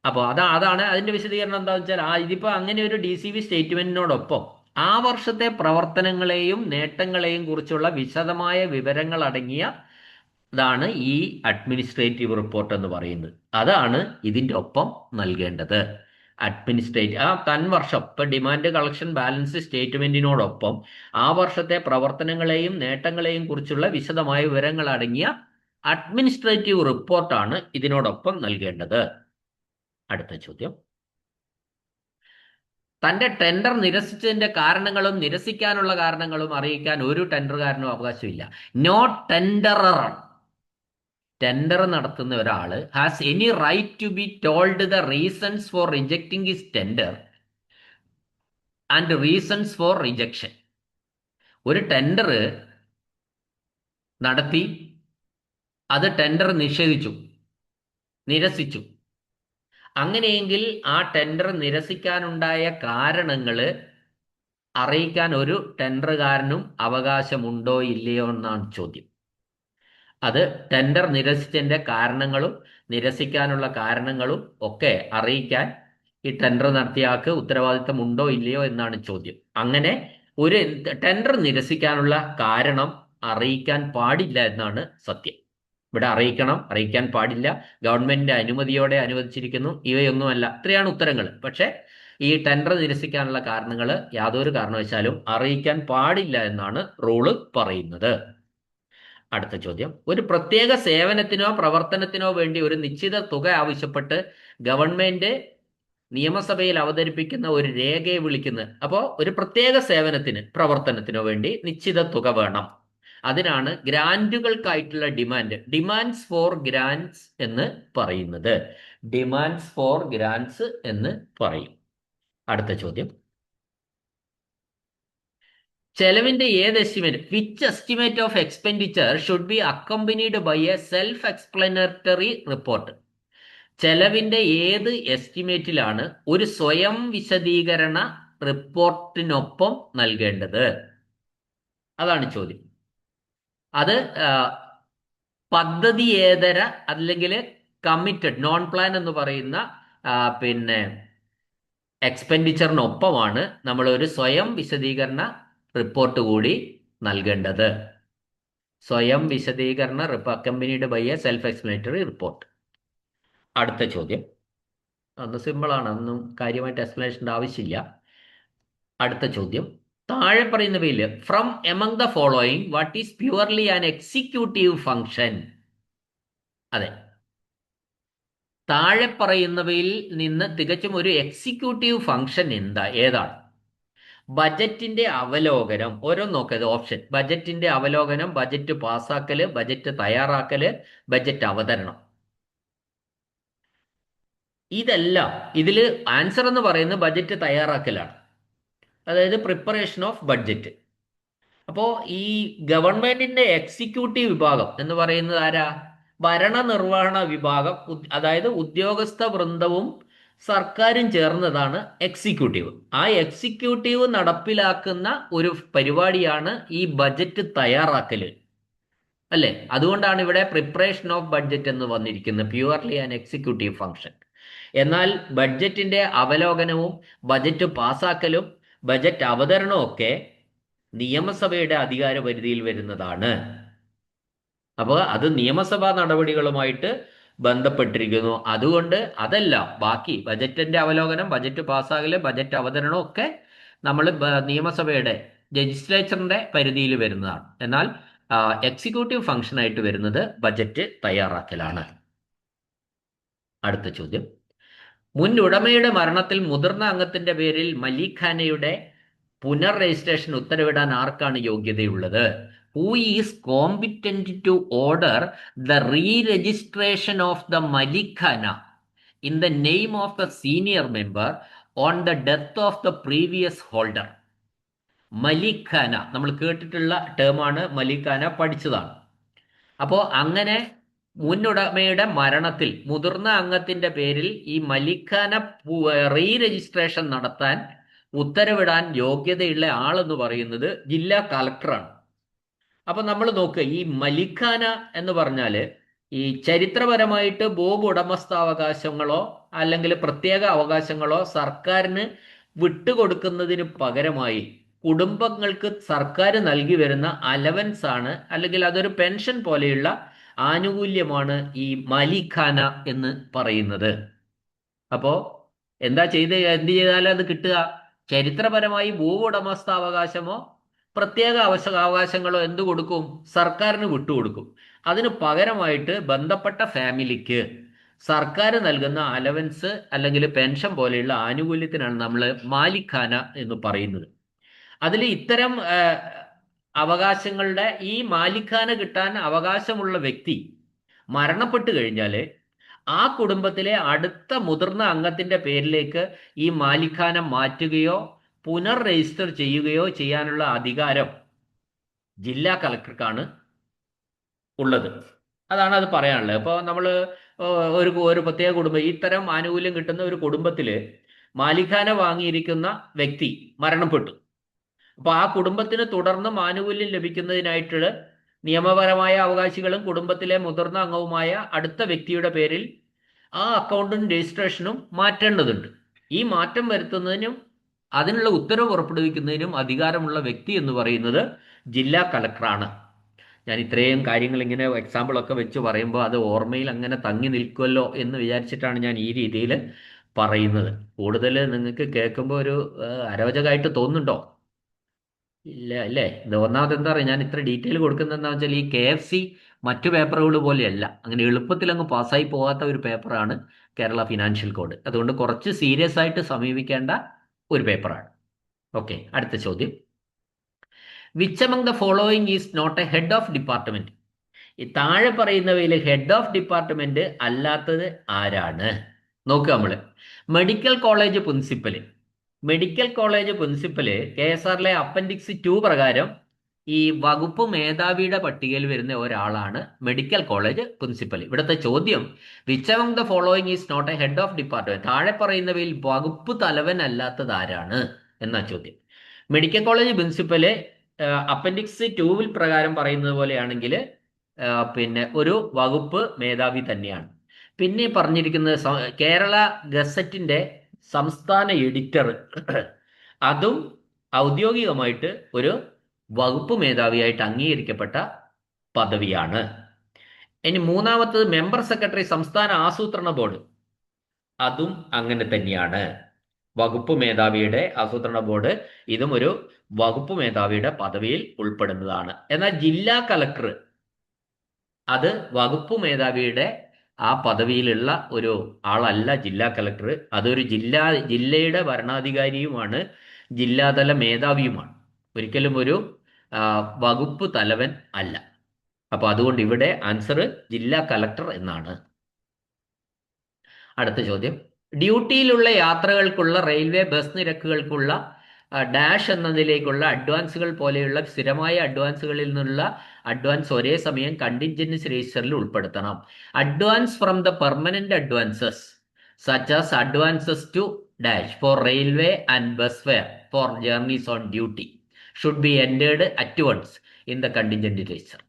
അപ്പോൾ അതാണ് അതിന്റെ വിശദീകരണം. എന്താണെന്ന് വെച്ചാൽ ഇതിപ്പോൾ അങ്ങനെ ഒരു DCB സ്റ്റേറ്റ്മെന്റിനോടൊപ്പം ആ വർഷത്തെ പ്രവർത്തനങ്ങളെയും നേട്ടങ്ങളെയും കുറിച്ചുള്ള വിശദമായ വിവരങ്ങൾ അടങ്ങിയ ഇതാണ് ഈ അഡ്മിനിസ്ട്രേറ്റീവ് റിപ്പോർട്ട് എന്ന് പറയുന്നത്. അതാണ് ഇതിൻ്റെ ഒപ്പം നൽകേണ്ടത്. തൻവർഷം, ഇപ്പൊ ഡിമാൻഡ് കളക്ഷൻ ബാലൻസ് സ്റ്റേറ്റ്മെന്റിനോടൊപ്പം ആ വർഷത്തെ പ്രവർത്തനങ്ങളെയും നേട്ടങ്ങളെയും കുറിച്ചുള്ള വിശദമായ വിവരങ്ങൾ അടങ്ങിയ അഡ്മിനിസ്ട്രേറ്റീവ് റിപ്പോർട്ടാണ് ഇതിനോടൊപ്പം നൽകേണ്ടത്. അടുത്ത ചോദ്യം, തന്റെ ടെൻഡർ നിരസിച്ചതിന്റെ കാരണങ്ങളും നിരസിക്കാനുള്ള കാരണങ്ങളും അറിയിക്കാൻ ഒരു ടെൻഡർകാരനും അവകാശമില്ല. നോ ടെൻഡറർ, ടെൻഡർ നടത്തുന്ന ഒരാൾ has any right to be told the reasons for rejecting his tender and reasons for rejection. ഒരു ടെൻഡർ നടത്തി, അത് ടെൻഡർ നിരസിച്ചു. അങ്ങനെയെങ്കിൽ ആ ടെൻഡർ നിരസിക്കാനുണ്ടായ കാരണങ്ങൾ അറിയിക്കാൻ ഒരു ടെൻഡർകാരനും അവകാശമുണ്ടോ ഇല്ലയോ എന്നാണ് ചോദ്യം. അത് ടെൻഡർ നിരസിച്ചതിന്റെ കാരണങ്ങളും നിരസിക്കാനുള്ള കാരണങ്ങളും ഒക്കെ അറിയിക്കാൻ ഈ ടെൻഡർ നടത്തിയ ആൾക്ക് ഉത്തരവാദിത്തം ഉണ്ടോ ഇല്ലയോ എന്നാണ് ചോദ്യം. അങ്ങനെ ഒരു ടെൻഡർ നിരസിക്കാനുള്ള കാരണം അറിയിക്കാൻ പാടില്ല എന്നാണ് സത്യം. ഇവിടെ അറിയിക്കണം, അറിയിക്കാൻ പാടില്ല, ഗവൺമെന്റിന്റെ അനുമതിയോടെ അനുവദിച്ചിരിക്കുന്നു, ഇവയൊന്നുമല്ല. ഇത്രയാണ് ഉത്തരങ്ങൾ. പക്ഷെ ഈ ടെൻഡർ നിരസിക്കാനുള്ള കാരണങ്ങൾ യാതൊരു കാരണവശാലും അറിയിക്കാൻ പാടില്ല എന്നാണ് റൂള് പറയുന്നത്. അടുത്ത ചോദ്യം. ഒരു പ്രത്യേക സേവനത്തിനോ പ്രവർത്തനത്തിനോ വേണ്ടി ഒരു നിശ്ചിത തുക ആവശ്യപ്പെട്ട് ഗവൺമെന്റ് നിയമസഭയിൽ അവതരിപ്പിക്കുന്ന ഒരു രേഖയെ വിളിക്കുന്നത്. അപ്പോൾ ഒരു പ്രത്യേക സേവനത്തിന് പ്രവർത്തനത്തിനോ വേണ്ടി നിശ്ചിത തുക വേണം. അതിനാണ് ഗ്രാന്റുകൾക്കായിട്ടുള്ള ഡിമാൻഡ്സ് ഫോർ ഗ്രാന്റ്സ് എന്ന് പറയുന്നത്. ഡിമാൻഡ്സ് ഫോർ ഗ്രാന്റ്സ് എന്ന് പറയും. അടുത്ത ചോദ്യം. ചെലവിന്റെ ഏത് estimate, which estimate of expenditure should be accompanied by a self explanatory report? ചെലവിന്റെ ഏത് എസ്റ്റിമേറ്റിലാണ് ഒരു സ്വയം വിശദീകരണ റിപ്പോർട്ടിനൊപ്പം നൽകേണ്ടത്? അതാണ് ചോദ്യം. അത് പദ്ധതിയേതര അല്ലെങ്കിൽ കമ്മിറ്റഡ് നോൺ പ്ലാൻ എന്ന് പറയുന്ന പിന്നെ എക്സ്പെൻഡിച്ചറിനൊപ്പമാണ് നമ്മൾ ഒരു സ്വയം വിശദീകരണ റിപ്പോർട്ട് കൂടി നൽകേണ്ടത്. സ്വയം വിശദീകരണ accompanied by a self explanatory report. അടുത്ത ചോദ്യം. ഒന്ന് സിമ്പിളാണ്, ഒന്നും കാര്യമായിട്ട് എക്സ്പ്ലനേഷൻ്റെ ആവശ്യമില്ല. അടുത്ത ചോദ്യം. താഴെ പറയുന്നവയിൽ from among the following what is purely an executive function? അതെ, താഴെ പറയുന്നവയിൽ നിന്ന് തികച്ചും ഒരു എക്സിക്യൂട്ടീവ് ഫംഗ്ഷൻ ഏതാണ്? ബജറ്റിന്റെ അവലോകനം. ഓരോന്ന് നോക്കിയത് ഓപ്ഷൻ. ബജറ്റിന്റെ അവലോകനം, ബജറ്റ് പാസ്സാക്കല്, ബജറ്റ് തയ്യാറാക്കല്, ബജറ്റ് അവതരണം. ഇതെല്ലാം ഇതിൽ ആൻസർ എന്ന് പറയുന്നത് ബജറ്റ് തയ്യാറാക്കലാണ്, അതായത് പ്രിപ്പറേഷൻ ഓഫ് ബഡ്ജറ്റ്. അപ്പോൾ ഈ ഗവൺമെന്റിന്റെ എക്സിക്യൂട്ടീവ് വിഭാഗം എന്ന് പറയുന്നത് ആരാ? ഭരണനിർവഹണ വിഭാഗം, അതായത് ഉദ്യോഗസ്ഥ വൃന്ദവും സർക്കാരും ചേർന്നതാണ് എക്സിക്യൂട്ടീവ്. ആ എക്സിക്യൂട്ടീവ് നടപ്പിലാക്കുന്ന ഒരു പരിപാടിയാണ് ഈ ബജറ്റ് തയ്യാറാക്കല്, അല്ലേ? അതുകൊണ്ടാണ് ഇവിടെ പ്രിപ്പറേഷൻ ഓഫ് ബഡ്ജറ്റ് എന്ന് വന്നിരിക്കുന്നത്, പ്യുവർലി ആൻ എക്സിക്യൂട്ടീവ് ഫംഗ്ഷൻ. എന്നാൽ ബഡ്ജറ്റിന്റെ അവലോകനവും ബജറ്റ് പാസാക്കലും ബജറ്റ് അവതരണവും ഒക്കെ നിയമസഭയുടെ അധികാര പരിധിയിൽ വരുന്നതാണ്. അപ്പോൾ അത് നിയമസഭാ നടപടികളുമായിട്ട് ബന്ധപ്പെട്ടിരിക്കുന്നു. അതുകൊണ്ട് അതല്ല, ബാക്കി ബജറ്റിന്റെ അവലോകനം, ബജറ്റ് പാസ്സാകല്, ബജറ്റ് അവതരണം ഒക്കെ നമ്മൾ നിയമസഭയുടെ ലെജിസ്ലേച്ചറിന്റെ പരിധിയിൽ വരുന്നതാണ്. എന്നാൽ എക്സിക്യൂട്ടീവ് ഫംഗ്ഷനായിട്ട് വരുന്നത് ബജറ്റ് തയ്യാറാക്കലാണ്. അടുത്ത ചോദ്യം. മുൻ ഉടമയുടെ മരണത്തിൽ മുതിർന്ന അംഗത്തിന്റെ പേരിൽ മലിഖാനയുടെ പുനർ രജിസ്ട്രേഷൻ ഉത്തരവിടാൻ ആർക്കാണ് യോഗ്യതയുള്ളത്? Who is competent to order the reregistration of the malikhana in the name of the senior member on the death of the previous holder? മലിഖാന നമ്മൾ കേട്ടിട്ടുള്ള ടേമാണ്, മലിഖാന പഠിച്ചതാണ്. അപ്പോൾ അങ്ങനെ മുൻ ഉടമയുടെ മരണത്തിൽ മുതിർന്ന അംഗത്തിന്റെ പേരിൽ ഈ മലിഖാന റീ രജിസ്ട്രേഷൻ നടത്താൻ ഉത്തരവിടാൻ യോഗ്യതയുള്ള ആളെന്ന് പറയുന്നത് ജില്ലാ കളക്ടറാണ്. അപ്പൊ നമ്മൾ നോക്കുക, ഈ മലിഖാന എന്ന് പറഞ്ഞാല് ഈ ചരിത്രപരമായിട്ട് ഭൂമി ഉടമസ്ഥാവകാശങ്ങളോ അല്ലെങ്കിൽ പ്രത്യേക അവകാശങ്ങളോ സർക്കാരിന് വിട്ടുകൊടുക്കുന്നതിന് പകരമായി കുടുംബങ്ങൾക്ക് സർക്കാർ നൽകി വരുന്ന അലവൻസ് ആണ്, അല്ലെങ്കിൽ അതൊരു പെൻഷൻ പോലെയുള്ള ആനുകൂല്യമാണ് ഈ മാലിഖാന എന്ന് പറയുന്നത്. അപ്പോ എന്ത് ചെയ്താലും അത് കിട്ടുക? ചരിത്രപരമായി ഭൂ ഉടമസ്ഥാവകാശമോ പ്രത്യേക അവകാശങ്ങളോ എന്ത് കൊടുക്കും? സർക്കാരിന് വിട്ടുകൊടുക്കും. അതിന് പകരമായിട്ട് ബന്ധപ്പെട്ട ഫാമിലിക്ക് സർക്കാർ നൽകുന്ന അലവൻസ് അല്ലെങ്കിൽ പെൻഷൻ പോലെയുള്ള ആനുകൂല്യത്തിനാണ് നമ്മൾ മാലിഖാന എന്ന് പറയുന്നത്. അതിൽ ഇത്തരം അവകാശങ്ങളുടെ ഈ മാലിഖാന കിട്ടാൻ അവകാശമുള്ള വ്യക്തി മരണപ്പെട്ടു കഴിഞ്ഞാൽ ആ കുടുംബത്തിലെ അടുത്ത മുതിർന്ന അംഗത്തിന്റെ പേരിലേക്ക് ഈ മാലിഖാന മാറ്റുകയോ പുനർ രജിസ്റ്റർ ചെയ്യുകയോ ചെയ്യാനുള്ള അധികാരം ജില്ലാ കളക്ടർക്കാണ് ഉള്ളത്. അതാണ് അത് പറയാനുള്ളത്. അപ്പോൾ നമ്മൾ ഒരു പ്രത്യേക കുടുംബം, ഇത്തരം ആനുകൂല്യം കിട്ടുന്ന ഒരു കുടുംബത്തിൽ മാലിഖാന വാങ്ങിയിരിക്കുന്ന വ്യക്തി മരണപ്പെട്ടു. അപ്പൊ ആ കുടുംബത്തിന് തുടർന്നും ആനുകൂല്യം ലഭിക്കുന്നതിനായിട്ടുള്ള നിയമപരമായ അവകാശികളും കുടുംബത്തിലെ മുതിർന്ന അംഗവുമായ അടുത്ത വ്യക്തിയുടെ പേരിൽ ആ അക്കൗണ്ടും രജിസ്ട്രേഷനും മാറ്റേണ്ടതുണ്ട്. ഈ മാറ്റം വരുത്തുന്നതിനും അതിനുള്ള ഉത്തരവ് പുറപ്പെടുവിക്കുന്നതിനും അധികാരമുള്ള വ്യക്തി എന്ന് പറയുന്നത് ജില്ലാ കളക്ടറാണ്. ഞാൻ ഇത്രയും കാര്യങ്ങൾ ഇങ്ങനെ എക്സാമ്പിളൊക്കെ വെച്ച് പറയുമ്പോൾ അത് ഓർമ്മയിൽ അങ്ങനെ തങ്ങി നിൽക്കുമല്ലോ എന്ന് വിചാരിച്ചിട്ടാണ് ഞാൻ ഈ രീതിയിൽ പറയുന്നത്. കൂടുതൽ നിങ്ങൾക്ക് കേൾക്കുമ്പോൾ ഒരു അരോചകമായിട്ട് തോന്നുന്നുണ്ടോ? ഇല്ല അല്ലേ? ഇത് ഒന്നാമത് എന്താ പറയുക, ഞാൻ ഇത്ര ഡീറ്റെയിൽ കൊടുക്കുന്നത് എന്താണെന്ന് വെച്ചാൽ ഈ KFC മറ്റു പേപ്പറുകൾ പോലെയല്ല, അങ്ങനെ എളുപ്പത്തിൽ അങ്ങ് പാസ്സായി പോകാത്ത ഒരു പേപ്പറാണ് കേരള ഫിനാൻഷ്യൽ കോഡ്. അതുകൊണ്ട് കുറച്ച് സീരിയസ് ആയിട്ട് സമീപിക്കേണ്ട ഒരു പേപ്പറാണ്. ഓക്കെ, അടുത്ത ചോദ്യം. Which among the following is not a head of department? ഈ താഴെ പറയുന്നവയിൽ ഹെഡ് ഓഫ് ഡിപ്പാർട്ട്മെന്റ് അല്ലാത്തത് ആരാണ്? നോക്കുക നമ്മള്. Medical college principal. Medical college principal KSRലെ അപ്പൻഡിക്സ് 2 പ്രകാരം ഈ വകുപ്പ് മേധാവിയുടെ പട്ടികയിൽ വരുന്ന ഒരാളാണ് മെഡിക്കൽ കോളേജ് പ്രിൻസിപ്പൽ. ഇവിടുത്തെ ചോദ്യം which among the following is not a head of department, താഴെ പറയുന്നവയിൽ വകുപ്പ് തലവൻ അല്ലാത്തത് ആരാണ് എന്നാ ചോദ്യം. മെഡിക്കൽ കോളേജ് പ്രിൻസിപ്പല് അപ്പൻഡിക്സ് 2 പ്രകാരം പറയുന്നത് പോലെയാണെങ്കിൽ പിന്നെ ഒരു വകുപ്പ് മേധാവി തന്നെയാണ്. പിന്നെ പറഞ്ഞിരിക്കുന്നത് കേരള ഗസറ്റിന്റെ സംസ്ഥാന എഡിറ്റർ, അതും ഔദ്യോഗികമായിട്ട് ഒരു വകുപ്പ് മേധാവിയായിട്ട് അംഗീകരിക്കപ്പെട്ട പദവിയാണ്. ഇനി മൂന്നാമത്തത് മെമ്പർ സെക്രട്ടറി സംസ്ഥാന ആസൂത്രണ ബോർഡ്, അതും അങ്ങനെ തന്നെയാണ്. വകുപ്പ് മേധാവിയുടെ ആസൂത്രണ ബോർഡ്, ഇതും ഒരു വകുപ്പ് മേധാവിയുടെ പദവിയിൽ ഉൾപ്പെടുന്നതാണ്. എന്നാൽ ജില്ലാ കളക്ടർ അത് വകുപ്പ് മേധാവിയുടെ ആ പദവിയിലുള്ള ഒരു ആളല്ല. ജില്ലാ കളക്ടർ അതൊരു ജില്ലയുടെ ഭരണാധികാരിയുമാണ്, ജില്ലാതല മേധാവിയുമാണ്, ഒരിക്കലും ഒരു വകുപ്പ് തലവൻ അല്ല. അപ്പൊ അതുകൊണ്ട് ഇവിടെ ആൻസർ ജില്ലാ കളക്ടർ എന്നാണ്. അടുത്ത ചോദ്യം. ഡ്യൂട്ടിയിലുള്ള യാത്രകൾക്കുള്ള റെയിൽവേ ബസ് നിരക്കുകൾക്കുള്ള ഡാഷ് എന്നതിലേക്കുള്ള അഡ്വാൻസുകൾ പോലെയുള്ള സ്ഥിരമായ അഡ്വാൻസുകളിൽ നിന്നുള്ള അഡ്വാൻസ് ഒരേ സമയം കണ്ടിൻജൻസി രജിസ്റ്ററിൽ ഉൾപ്പെടുത്തണം. Advance from the permanent advances such as advances to dash for railway and bus fare for journeys on duty should be entered at once in the contingent register.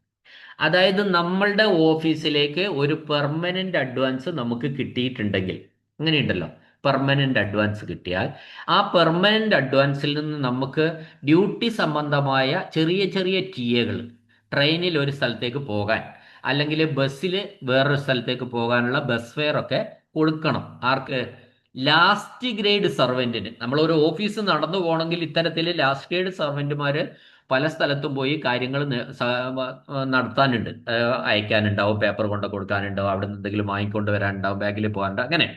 അതായത് നമ്മളുടെ ഓഫീസിലേക്ക് ഒരു പെർമനന്റ് അഡ്വാൻസ് നമുക്ക് കിട്ടിയിട്ടുണ്ടെങ്കിൽ, അങ്ങനെയുണ്ടല്ലോ, permanent advance കിട്ടിയാൽ ആ permanent അഡ്വാൻസിൽ നിന്ന് നമുക്ക് ഡ്യൂട്ടി സംബന്ധമായ ചെറിയ ചെറിയ ടിഎകൾ, ട്രെയിനിൽ ഒരു സ്ഥലത്തേക്ക് പോകാൻ അല്ലെങ്കിൽ ബസ്സിൽ വേറൊരു സ്ഥലത്തേക്ക് പോകാനുള്ള ബസ് ഫെയർ ഒക്കെ കൊടുക്കണം. ആർക്ക്? ലാസ്റ്റ് ഗ്രേഡ് സർവൻറ്റിന്. നമ്മളൊരു ഓഫീസ് നടന്നു പോകണമെങ്കിൽ ഇത്തരത്തിൽ ലാസ്റ്റ് ഗ്രേഡ് സർവൻറ്റുമാർ പല സ്ഥലത്തും പോയി കാര്യങ്ങൾ നടത്താനുണ്ട്. അയക്കാനുണ്ടാവും, പേപ്പർ കൊണ്ട് കൊടുക്കാനുണ്ടാവും, അവിടെ നിന്ന് എന്തെങ്കിലും വാങ്ങിക്കൊണ്ട് വരാനുണ്ടാവും, ബാഗിൽ പോകാനുണ്ടാവും, അങ്ങനെ.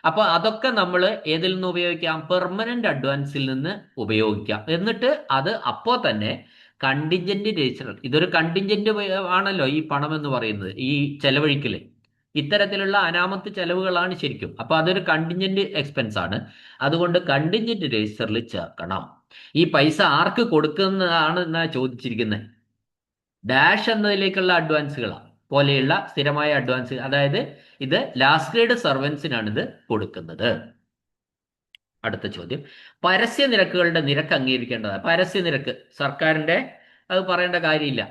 അപ്പൊ അതൊക്കെ നമ്മൾ ഏതിൽ നിന്ന് ഉപയോഗിക്കാം? പെർമനന്റ് അഡ്വാൻസിൽ നിന്ന് ഉപയോഗിക്കാം. എന്നിട്ട് അത് അപ്പോൾ തന്നെ കണ്ടിൻജന്റ് രജിസ്റ്റർ, ഇതൊരു കണ്ടിൻജന്റ് ആണല്ലോ ഈ പണം എന്ന് പറയുന്നത്, ഈ ചെലവഴിക്കല് ഇത്തരത്തിലുള്ള അനാമത്ത് ചെലവുകളാണ് ശരിക്കും. അപ്പൊ അതൊരു കണ്ടിൻജന്റ് എക്സ്പെൻസ് ആണ്. അതുകൊണ്ട് കണ്ടിൻജന്റ് രജിസ്റ്ററിൽ ചേർക്കണം. ഈ പൈസ ആർക്ക് കൊടുക്കുന്നതാണ് എന്നാ ചോദിച്ചിരിക്കുന്നത്? ഡാഷ് എന്നതിലേക്കുള്ള അഡ്വാൻസുകളാണ് പോലെയുള്ള സ്ഥിരമായ അഡ്വാൻസ്, അതായത് ഇത് ലാസ്റ്റ് ഗ്രേഡ് സർവൻസിനാണ് ഇത് കൊടുക്കുന്നത്. അടുത്ത ചോദ്യം. പരസ്യ നിരക്കുകളുടെ നിരക്ക് അംഗീകരിക്കേണ്ടതാണ്. പരസ്യ നിരക്ക് സർക്കാരിന്റെ, അത് പറയേണ്ട കാര്യമില്ല.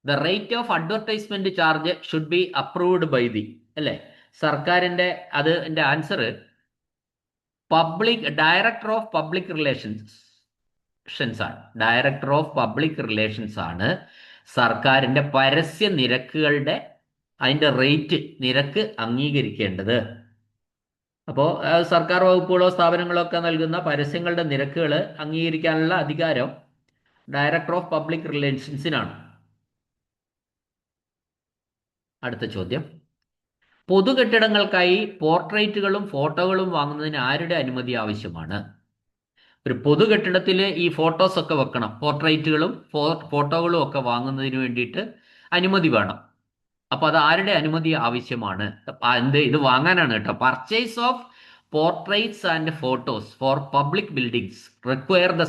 The rate of advertisement charge should be approved by the, അല്ലേ? സർക്കാരിന്റെ, അതിന്റെ answer director of public relations ആണ്. ഡയറക്ടർ ഓഫ് പബ്ലിക് റിലേഷൻസ് ആണ് സർക്കാരിന്റെ പരസ്യ നിരക്കുകളുടെ അതിന്റെ റേറ്റ്, നിരക്ക് അംഗീകരിക്കേണ്ടത്. അപ്പോൾ സർക്കാർ വകുപ്പുകളോ സ്ഥാപനങ്ങളോ ഒക്കെ നൽകുന്ന പരസ്യങ്ങളുടെ നിരക്കുകൾ അംഗീകരിക്കാനുള്ള അധികാരം ഡയറക്ടർ ഓഫ് പബ്ലിക് റിലേഷൻസിനാണ്. അടുത്ത ചോദ്യം. പൊതുകെട്ടിടങ്ങൾക്കായി പോർട്രേറ്റുകളും ഫോട്ടോകളും വാങ്ങുന്നതിന് ആരുടെ അനുമതി ആവശ്യമാണ്? ഒരു പൊതുകെട്ടിടത്തിൽ ഈ ഫോട്ടോസ് ഒക്കെ വെക്കണം, പോർട്രേറ്റുകളും ഫോട്ടോകളും ഒക്കെ വാങ്ങുന്നതിന് വേണ്ടിയിട്ട് അനുമതി വേണം. അപ്പൊ അത് ആരുടെ അനുമതി ആവശ്യമാണ്? ഇത് വാങ്ങാനാണ് കേട്ടോ. Purchase of portraits and photos for public buildings require the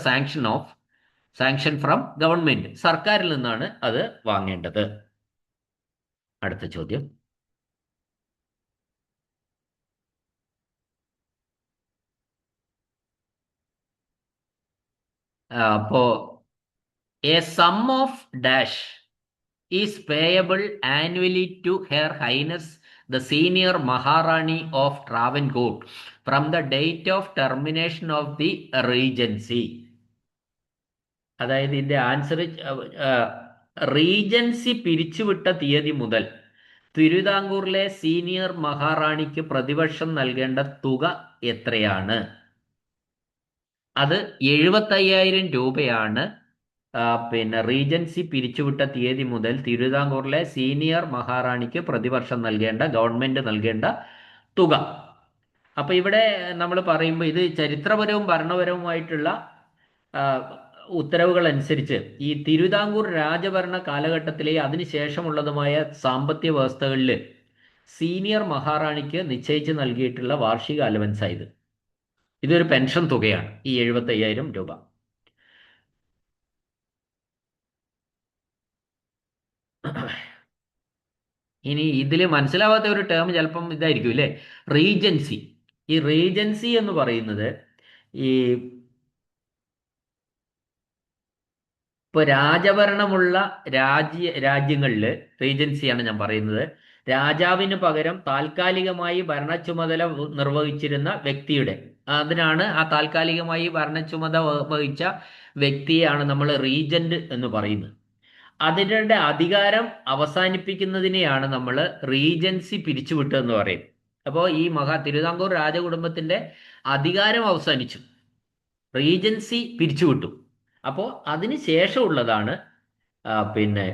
sanction from government. സർക്കാരിൽ നിന്നാണ് അത് വാങ്ങേണ്ടത്. അടുത്ത ചോദ്യം. അപ്പോ a sum of dash is payable annually to her highness the senior Maharani of Travancore from the date of termination of the regency. അതായത് ഇതിന്റെ answer Regency പിരിച്ചുവിട്ട തീയതി മുതൽ തിരുവിതാംകൂറിലെ സീനിയർ മഹാറാണിക്ക് പ്രതിവർഷം നൽകേണ്ട തുക എത്രയാണ്? അത് 75,000 രൂപയാണ്. പിന്നെ റീജൻസി പിരിച്ചുവിട്ട തീയതി മുതൽ തിരുവിതാംകൂറിലെ സീനിയർ മഹാറാണിക്ക് പ്രതിവർഷം നൽകേണ്ട, ഗവൺമെന്റ് നൽകേണ്ട തുക. അപ്പൊ ഇവിടെ നമ്മൾ പറയുമ്പോൾ ഇത് ചരിത്രപരവും ഭരണപരവുമായിട്ടുള്ള ഉത്തരവുകൾ അനുസരിച്ച് ഈ തിരുവിതാംകൂർ രാജഭരണ കാലഘട്ടത്തിലെ അതിനുശേഷമുള്ളതുമായ സാമ്പത്തിക വ്യവസ്ഥകളിൽ സീനിയർ മഹാറാണിക്ക് നിശ്ചയിച്ച് നൽകിയിട്ടുള്ള വാർഷിക അലവൻസ് ആയത്. ഇതൊരു പെൻഷൻ തുകയാണ്, ഈ 75,000 രൂപ. ഇനി ഇതിൽ മനസ്സിലാവാത്ത ഒരു ടേം ചിലപ്പം ഇതായിരിക്കും അല്ലേ, റീജൻസി. ഈ റീജൻസി എന്ന് പറയുന്നത് ഈ ഇപ്പൊ രാജഭരണമുള്ള രാജ്യങ്ങളിൽ റീജൻസിയാണ് ഞാൻ പറയുന്നത്. രാജാവിന് പകരം താൽക്കാലികമായി ഭരണ ചുമതല നിർവഹിച്ചിരുന്ന വ്യക്തിയുടെ, അതിനാണ് ആ താൽക്കാലികമായി ഭരണ ചുമതല വഹിച്ച വ്യക്തിയെയാണ് നമ്മൾ റീജന്റ് എന്ന് പറയുന്നത്. അതിൻ്റെ അധികാരം അവസാനിപ്പിക്കുന്നതിനെയാണ് നമ്മൾ റീജൻസി പിരിച്ചുവിട്ടതെന്ന് പറയുന്നത്. അപ്പോൾ ഈ തിരുവിതാംകൂർ രാജകുടുംബത്തിന്റെ അധികാരം അവസാനിച്ചു, റീജൻസി പിരിച്ചുവിട്ടു. അപ്പോൾ അതിന് ശേഷമുള്ളതാണ് പിന്നെ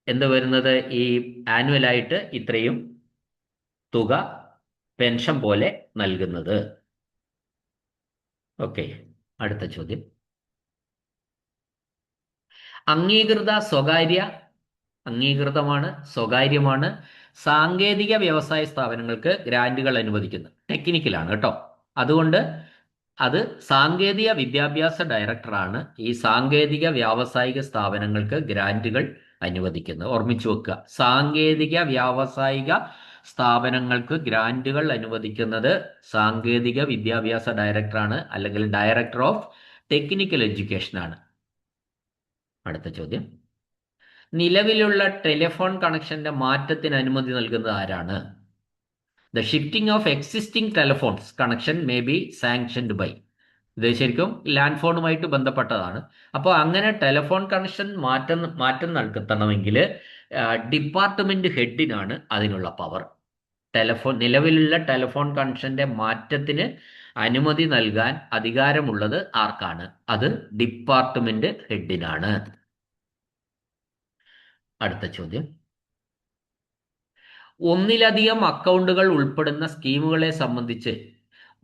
എന്ത് വരുന്നത്, ഈ ആനുവലായിട്ട് ഇത്രയും തുക പെൻഷൻ പോലെ നൽകുന്നത്. ഓക്കെ, അടുത്ത ചോദ്യം. അംഗീകൃതമാണ്, സ്വകാര്യമാണ് സാങ്കേതിക വ്യവസായ സ്ഥാപനങ്ങൾക്ക് ഗ്രാന്റുകൾ അനുവദിക്കുന്നത്. ടെക്നിക്കലാണ് കേട്ടോ, അതുകൊണ്ട് അത് സാങ്കേതിക വിദ്യാഭ്യാസ ഡയറക്ടറാണ് ഈ സാങ്കേതിക വ്യാവസായിക സ്ഥാപനങ്ങൾക്ക് ഗ്രാന്റുകൾ അനുവദിക്കുന്നത്. ഓർമ്മിച്ചു വെക്കുക, സാങ്കേതിക വ്യാവസായിക സ്ഥാപനങ്ങൾക്ക് ഗ്രാന്റുകൾ അനുവദിക്കുന്നത് സാങ്കേതിക വിദ്യാഭ്യാസ ഡയറക്ടറാണ്, അല്ലെങ്കിൽ ഡയറക്ടർ ഓഫ് ടെക്നിക്കൽ എഡ്യൂക്കേഷൻ ആണ്. അടുത്ത ചോദ്യം. നിലവിലുള്ള ടെലിഫോൺ കണക്ഷന്റെ മാറ്റത്തിന് അനുമതി നൽകുന്നത് ആരാണ്? The shifting of existing telephones connection may be sanctioned by. ഇത് ശരിക്കും ലാൻഡ് ഫോണുമായിട്ട് ബന്ധപ്പെട്ടതാണ്. അപ്പോൾ അങ്ങനെ ടെലിഫോൺ കണക്ഷൻ മാറ്റം നടത്തണമെങ്കിൽ ഡിപ്പാർട്ട്മെന്റ് ഹെഡിനാണ് അതിനുള്ള പവർ. നിലവിലുള്ള ടെലിഫോൺ കണക്ഷന്റെ മാറ്റത്തിന് അനുമതി നൽകാൻ അധികാരമുള്ളത് ആർക്കാണ്? അത് ഡിപ്പാർട്ട്മെന്റ് ഹെഡിനാണ്. അടുത്ത ചോദ്യം. ഒന്നിലധികം അക്കൗണ്ടുകൾ ഉൾപ്പെടുന്ന സ്കീമുകളെ സംബന്ധിച്ച്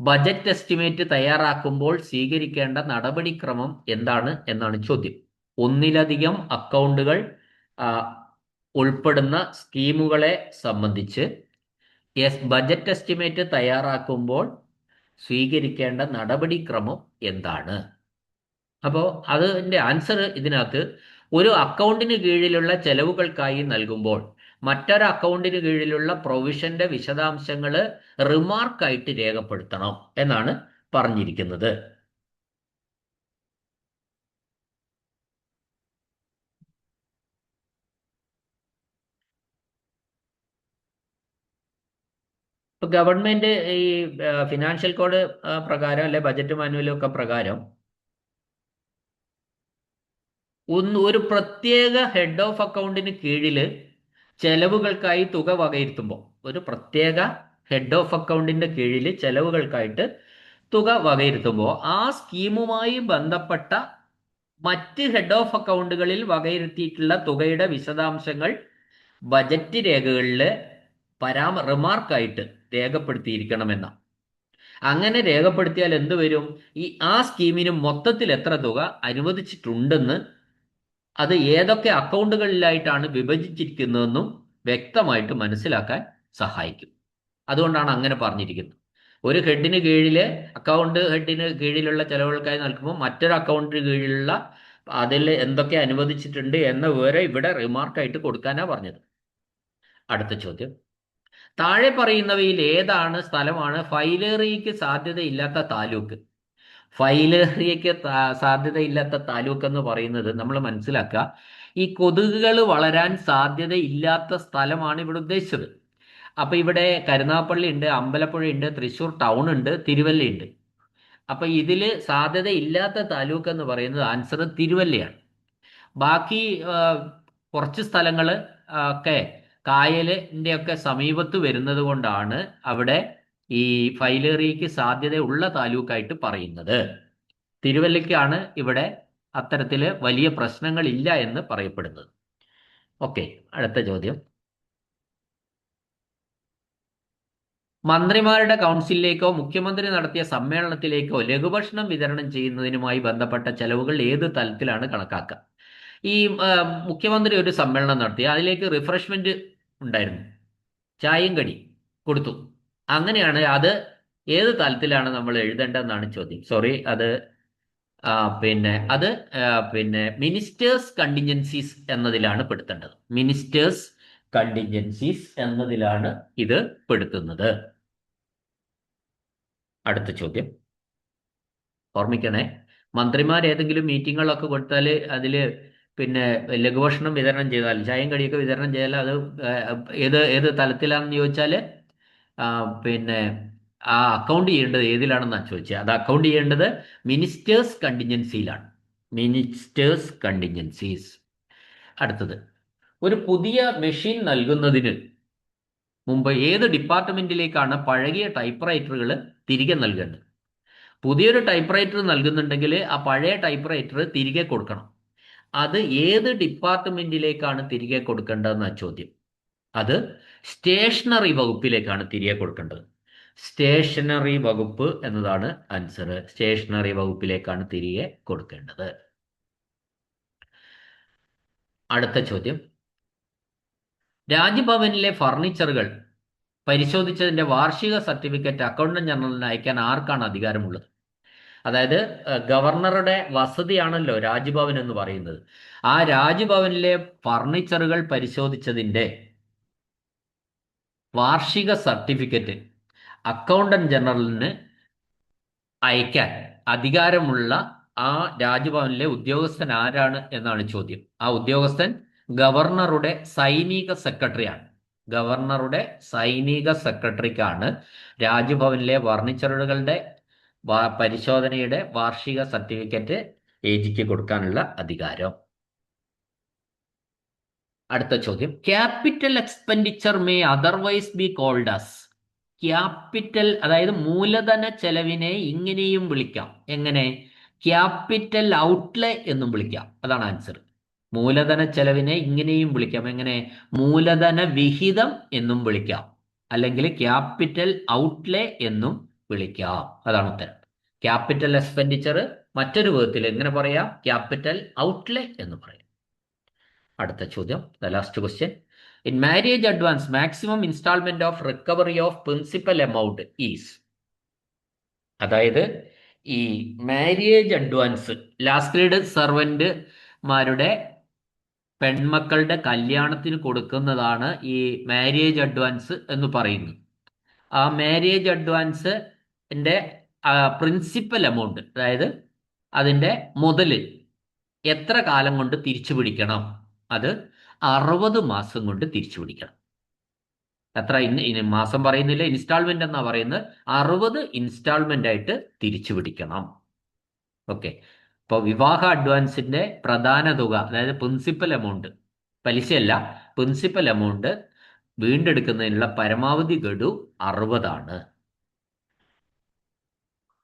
ബജറ്റ് എസ്റ്റിമേറ്റ് തയ്യാറാക്കുമ്പോൾ സ്വീകരിക്കേണ്ട നടപടിക്രമം എന്താണ് എന്നാണ് ചോദ്യം. ഒന്നിലധികം അക്കൗണ്ടുകൾ ഉൾപ്പെടുന്ന സ്കീമുകളെ സംബന്ധിച്ച് ബജറ്റ് എസ്റ്റിമേറ്റ് തയ്യാറാക്കുമ്പോൾ സ്വീകരിക്കേണ്ട നടപടിക്രമം എന്താണ്? അപ്പോൾ അതിൻ്റെ ആൻസർ ഇതിനകത്ത്, ഒരു അക്കൗണ്ടിന് കീഴിലുള്ള ചെലവുകൾക്കായി നൽകുമ്പോൾ മറ്റൊരു അക്കൗണ്ടിന് കീഴിലുള്ള പ്രൊവിഷന്റെ വിശദാംശങ്ങൾ റിമാർക്കായിട്ട് രേഖപ്പെടുത്തണം എന്നാണ് പറഞ്ഞിരിക്കുന്നത്. ഇപ്പൊ ഗവൺമെന്റ് ഈ ഫിനാൻഷ്യൽ കോഡ് പ്രകാരം അല്ലെ ബജറ്റ് മാനുവലും ഒക്കെ പ്രകാരം ഒരു പ്രത്യേക ഹെഡ് ഓഫ് അക്കൗണ്ടിന് കീഴിൽ ചെലവുകൾക്കായി തുക വകയിരുത്തുമ്പോൾ, ഒരു പ്രത്യേക ഹെഡ് ഓഫ് അക്കൗണ്ടിന്റെ കീഴിൽ ചെലവുകൾക്കായിട്ട് തുക വകയിരുത്തുമ്പോൾ ആ സ്കീമുമായി ബന്ധപ്പെട്ട മറ്റ് ഹെഡ് ഓഫ് അക്കൗണ്ടുകളിൽ വകയിരുത്തിയിട്ടുള്ള തുകയുടെ വിശദാംശങ്ങൾ ബജറ്റ് രേഖകളിൽ റിമാർക്കായിട്ട് രേഖപ്പെടുത്തിയിരിക്കണമെന്ന. അങ്ങനെ രേഖപ്പെടുത്തിയാൽ എന്ത് വരും? ആ സ്കീമിന് മൊത്തത്തിൽ എത്ര തുക അനുവദിച്ചിട്ടുണ്ടെന്ന്, അത് ഏതൊക്കെ അക്കൗണ്ടുകളിലായിട്ടാണ് വിഭജിച്ചിരിക്കുന്നതെന്നും വ്യക്തമായിട്ട് മനസ്സിലാക്കാൻ സഹായിക്കും. അതുകൊണ്ടാണ് അങ്ങനെ പറഞ്ഞിരിക്കുന്നത്. ഒരു ഹെഡിന് കീഴിൽ ഹെഡിന് കീഴിലുള്ള ചെലവുകൾക്കായി നൽകുമ്പോൾ മറ്റൊരു അക്കൗണ്ടിന് കീഴിലുള്ള അതിൽ എന്തൊക്കെ അനുവദിച്ചിട്ടുണ്ട് എന്ന വിവരം ഇവിടെ റിമാർക്കായിട്ട് കൊടുക്കാനാണ് പറഞ്ഞത്. അടുത്ത ചോദ്യം. താഴെ പറയുന്നവയിൽ ഏതാണ് സ്ഥലമാണ് ഫൈലേറിയയ്ക്ക് സാധ്യതയില്ലാത്ത താലൂക്ക്? ഫൈലേറിയയ്ക്ക് സാധ്യതയില്ലാത്ത താലൂക്ക് എന്ന് പറയുന്നത് നമ്മൾ മനസ്സിലാക്കുക, ഈ കൊതുകുകൾ വളരാൻ സാധ്യതയില്ലാത്ത സ്ഥലമാണ് ഇവിടെ ഉദ്ദേശിച്ചത്. അപ്പൊ ഇവിടെ കരുനാഗപ്പള്ളി ഉണ്ട്, അമ്പലപ്പുഴ ഉണ്ട്, തൃശ്ശൂർ ടൗൺ ഉണ്ട്, തിരുവല്ല ഉണ്ട്. അപ്പൊ ഇതില് സാധ്യതയില്ലാത്ത താലൂക്ക് എന്ന് പറയുന്നത് ആൻസർ തിരുവല്ലയാണ്. ബാക്കി ആ, കുറച്ച് സ്ഥലങ്ങൾ ഒക്കെ കായലിന്റെ ഒക്കെ സമീപത്ത് വരുന്നത് കൊണ്ടാണ് അവിടെ ഈ ഫൈലേറിയയ്ക്ക് സാധ്യതയുള്ള താലൂക്കായിട്ട് പറയുന്നത്. തിരുവല്ലയ്ക്കാണ് ഇവിടെ അത്തരത്തില് വലിയ പ്രശ്നങ്ങളില്ല എന്ന് പറയപ്പെടുന്നത്. ഓക്കെ, അടുത്ത ചോദ്യം. മന്ത്രിമാരുടെ കൗൺസിലിലേക്കോ മുഖ്യമന്ത്രി നടത്തിയ സമ്മേളനത്തിലേക്കോ ലഘുഭക്ഷണം വിതരണം ചെയ്യുന്നതിനുമായി ബന്ധപ്പെട്ട ചെലവുകൾ ഏത് തലത്തിലാണ് കണക്കാക്കുക? ഈ മുഖ്യമന്ത്രി ഒരു സമ്മേളനം നടത്തി, അതിലേക്ക് റിഫ്രഷ്മെന്റ് ഉണ്ടായിരുന്നു, ചായയും കടി കൊടുത്തു. അങ്ങനെയാണ് അത് ഏത് തലത്തിലാണ് നമ്മൾ എഴുതേണ്ടതെന്നാണ് ചോദ്യം. സോറി, അത് ആ, പിന്നെ അത് പിന്നെ മിനിസ്റ്റേഴ്സ് കണ്ടിൻജൻസീസ് എന്നതിലാണ് പെടുത്തേണ്ടത്. മിനിസ്റ്റേഴ്സ് കണ്ടിൻജൻസീസ് എന്നതിലാണ് ഇത് പെടുത്തുന്നത്. അടുത്ത ചോദ്യം ഓർമ്മിക്കണേ, മന്ത്രിമാർ ഏതെങ്കിലും മീറ്റിങ്ങുകളൊക്കെ കൊടുത്താൽ അതിൽ പിന്നെ ലഘുഭക്ഷണം വിതരണം ചെയ്താൽ, ചായയും കടിയൊക്കെ വിതരണം ചെയ്താൽ അത് ഏത് ഏത് തലത്തിലാണെന്ന് ചോദിച്ചാൽ പിന്നെ ആ അക്കൗണ്ട് ചെയ്യേണ്ടത് ഏതിലാണെന്നാണ് ചോദിച്ചത്. അത് അക്കൗണ്ട് ചെയ്യേണ്ടത് മിനിസ്റ്റേഴ്സ് കണ്ടിൻജൻസിയിലാണ്. Ministers contingencies. അടുത്തത്, ഒരു പുതിയ മെഷീൻ നൽകുന്നതിന് മുമ്പ് ഏത് ഡിപ്പാർട്ട്മെന്റിലേക്കാണ് പഴകിയ ടൈപ്പ്റൈറ്ററുകൾ തിരികെ നൽകേണ്ടത്? പുതിയൊരു ടൈപ്പ്റൈറ്റർ നൽകുന്നുണ്ടെങ്കിൽ ആ പഴയ ടൈപ്പ്റൈറ്റർ തിരികെ കൊടുക്കണം. അത് ഏത് ഡിപ്പാർട്ട്മെന്റിലേക്കാണ് തിരികെ കൊടുക്കേണ്ടതെന്ന ചോദ്യം. അത് സ്റ്റേഷനറി വകുപ്പിലേക്കാണ് തിരികെ കൊടുക്കേണ്ടത്. സ്റ്റേഷനറി വകുപ്പ് എന്നതാണ് ആൻസർ. സ്റ്റേഷനറി വകുപ്പിലേക്കാണ് തിരികെ കൊടുക്കേണ്ടത്. അടുത്ത ചോദ്യം, രാജ്ഭവനിലെ ഫർണിച്ചറുകൾ പരിശോധിച്ചതിന്റെ വാർഷിക സർട്ടിഫിക്കറ്റ് അക്കൗണ്ടന്റ് ജനറലിന് അയക്കാൻ ആർക്കാണ് അധികാരമുള്ളത്? അതായത് ഗവർണറുടെ വസതിയാണല്ലോ രാജ്ഭവൻ എന്ന് പറയുന്നത്. ആ രാജ്ഭവനിലെ ഫർണിച്ചറുകൾ പരിശോധിച്ചതിന്റെ വാർഷിക സർട്ടിഫിക്കറ്റ് അക്കൗണ്ടന്റ് ജനറലിന് അയക്കാൻ അധികാരമുള്ള ആ രാജ്ഭവനിലെ ഉദ്യോഗസ്ഥൻ ആരാണ് എന്നാണ് ചോദ്യം. ആ ഉദ്യോഗസ്ഥൻ ഗവർണറുടെ സൈനിക സെക്രട്ടറിയാണ്. ഗവർണറുടെ സൈനിക സെക്രട്ടറിക്കാണ് രാജ്ഭവനിലെ ഫർണിച്ചറുകളുടെ പരിശോധനയുടെ വാർഷിക സർട്ടിഫിക്കറ്റ് എജിക്ക് കൊടുക്കാനുള്ള അധികാരം. അടുത്ത ചോദ്യം, capital expenditure may otherwise be called as. Capital അതായത് മൂലധന ചെലവിനെ ഇങ്ങനെയും വിളിക്കാം. എങ്ങനെ? ക്യാപിറ്റൽ ഔട്ട്ലേ എന്നും വിളിക്കാം. അതാണ് ആൻസർ. മൂലധന ചെലവിനെ ഇങ്ങനെയും വിളിക്കാം. എങ്ങനെ? മൂലധന വിഹിതം എന്നും വിളിക്കാം, അല്ലെങ്കിൽ ക്യാപിറ്റൽ ഔട്ട്ലേ എന്നും വിളിക്കാം. അതാണ് ഉത്തരം. ക്യാപിറ്റൽ എക്സ്പെൻഡിച്ചർ മറ്റൊരു വിധത്തിൽ എങ്ങനെ പറയാം? ക്യാപിറ്റൽ ഔട്ട്ലേ എന്ന് പറയാം. അടുത്ത ചോദ്യം, the last question. In marriage advance maximum installment of recovery of principal amount is. അതായത് ഈ മാരേജ് അഡ്വാൻസ്, ലാസ്റ്റ് ഗ്രേഡ് സർവന്റ്മാരുടെ പെൺമക്കളുടെ കല്യാണത്തിന് കൊടുക്കുന്നതാണ് ഈ മാരേജ് അഡ്വാൻസ് എന്ന് പറയുന്നത്. ആ മാരേജ് അഡ്വാൻസിന്റെ പ്രിൻസിപ്പൽ എമൗണ്ട്, അതായത് അതിന്റെ മുതല് എത്ര കാലം കൊണ്ട് തിരിച്ചു പിടിക്കണം? അത് 60 മാസം കൊണ്ട് തിരിച്ചു പിടിക്കണം. എത്ര മാസം പറയുന്നില്ല, ഇൻസ്റ്റാൾമെന്റ് എന്നാ പറയുന്നത്. 60 ഇൻസ്റ്റാൾമെന്റ് ആയിട്ട് തിരിച്ചു പിടിക്കണം. ഓക്കെ. അപ്പോൾ വിവാഹ അഡ്വാൻസിന്റെ പ്രധാന തുക, അതായത് പ്രിൻസിപ്പൽ എമൗണ്ട്, പലിശയല്ല, പ്രിൻസിപ്പൽ എമൗണ്ട് വീണ്ടെടുക്കുന്നതിനുള്ള പരമാവധി ഗഡു 60 ആണ്.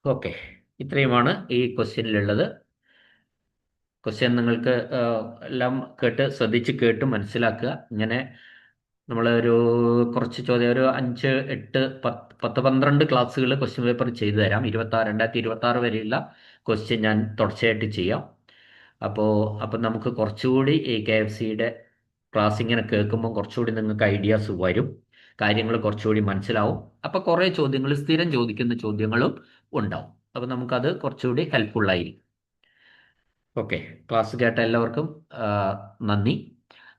ഓക്കെ, ഇത്രയുമാണ് ഈ ക്വസ്റ്റ്യനിലുള്ളത്. ക്വസ്റ്റ്യൻ നിങ്ങൾക്ക് എല്ലാം ശ്രദ്ധിച്ച് കേട്ട് മനസ്സിലാക്കുക. ഇങ്ങനെ നമ്മൾ ഒരു കുറച്ച് ചോദ്യം, ഒരു 5, 8, 10, 12 ക്ലാസ്സുകൾ ക്വസ്റ്റ്യൻ പേപ്പർ ചെയ്തു തരാം. 2026 വരെയുള്ള ക്വസ്റ്റ്യൻ ഞാൻ തുടർച്ചയായിട്ട് ചെയ്യാം. അപ്പോൾ നമുക്ക് കുറച്ചുകൂടി ഈ KFCയുടെ ക്ലാസ് ഇങ്ങനെ കേൾക്കുമ്പോൾ കുറച്ചുകൂടി നിങ്ങൾക്ക് ഐഡിയാസ് വരും, കാര്യങ്ങൾ കുറച്ചുകൂടി മനസ്സിലാവും. അപ്പോൾ കുറേ ചോദ്യങ്ങൾ, സ്ഥിരം ചോദിക്കുന്ന ചോദ്യങ്ങളും ഉണ്ടാവും. അപ്പോൾ നമുക്കത് കുറച്ചുകൂടി ഹെൽപ്ഫുള്ളായിരിക്കും. ഓക്കെ, ക്ലാസ് കേട്ട എല്ലാവർക്കും നന്ദി.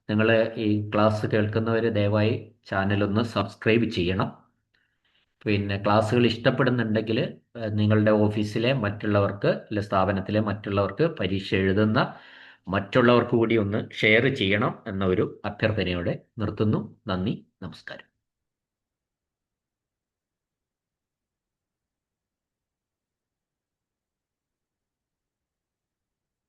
നിങ്ങൾ ഈ ക്ലാസ് കേൾക്കുന്നവർ ദയവായി ചാനലൊന്ന് സബ്സ്ക്രൈബ് ചെയ്യണം. പിന്നെ ക്ലാസ്സുകൾ ഇഷ്ടപ്പെടുന്നുണ്ടെങ്കിൽ നിങ്ങളുടെ ഓഫീസിലെ മറ്റുള്ളവർക്ക്, അല്ലെ സ്ഥാപനത്തിലെ മറ്റുള്ളവർക്ക്, പരീക്ഷ എഴുതുന്ന മറ്റുള്ളവർക്ക് കൂടി ഒന്ന് ഷെയർ ചെയ്യണം എന്ന ഒരു അഭ്യർത്ഥനയോടെ നിർത്തുന്നു. നന്ദി, നമസ്കാരം.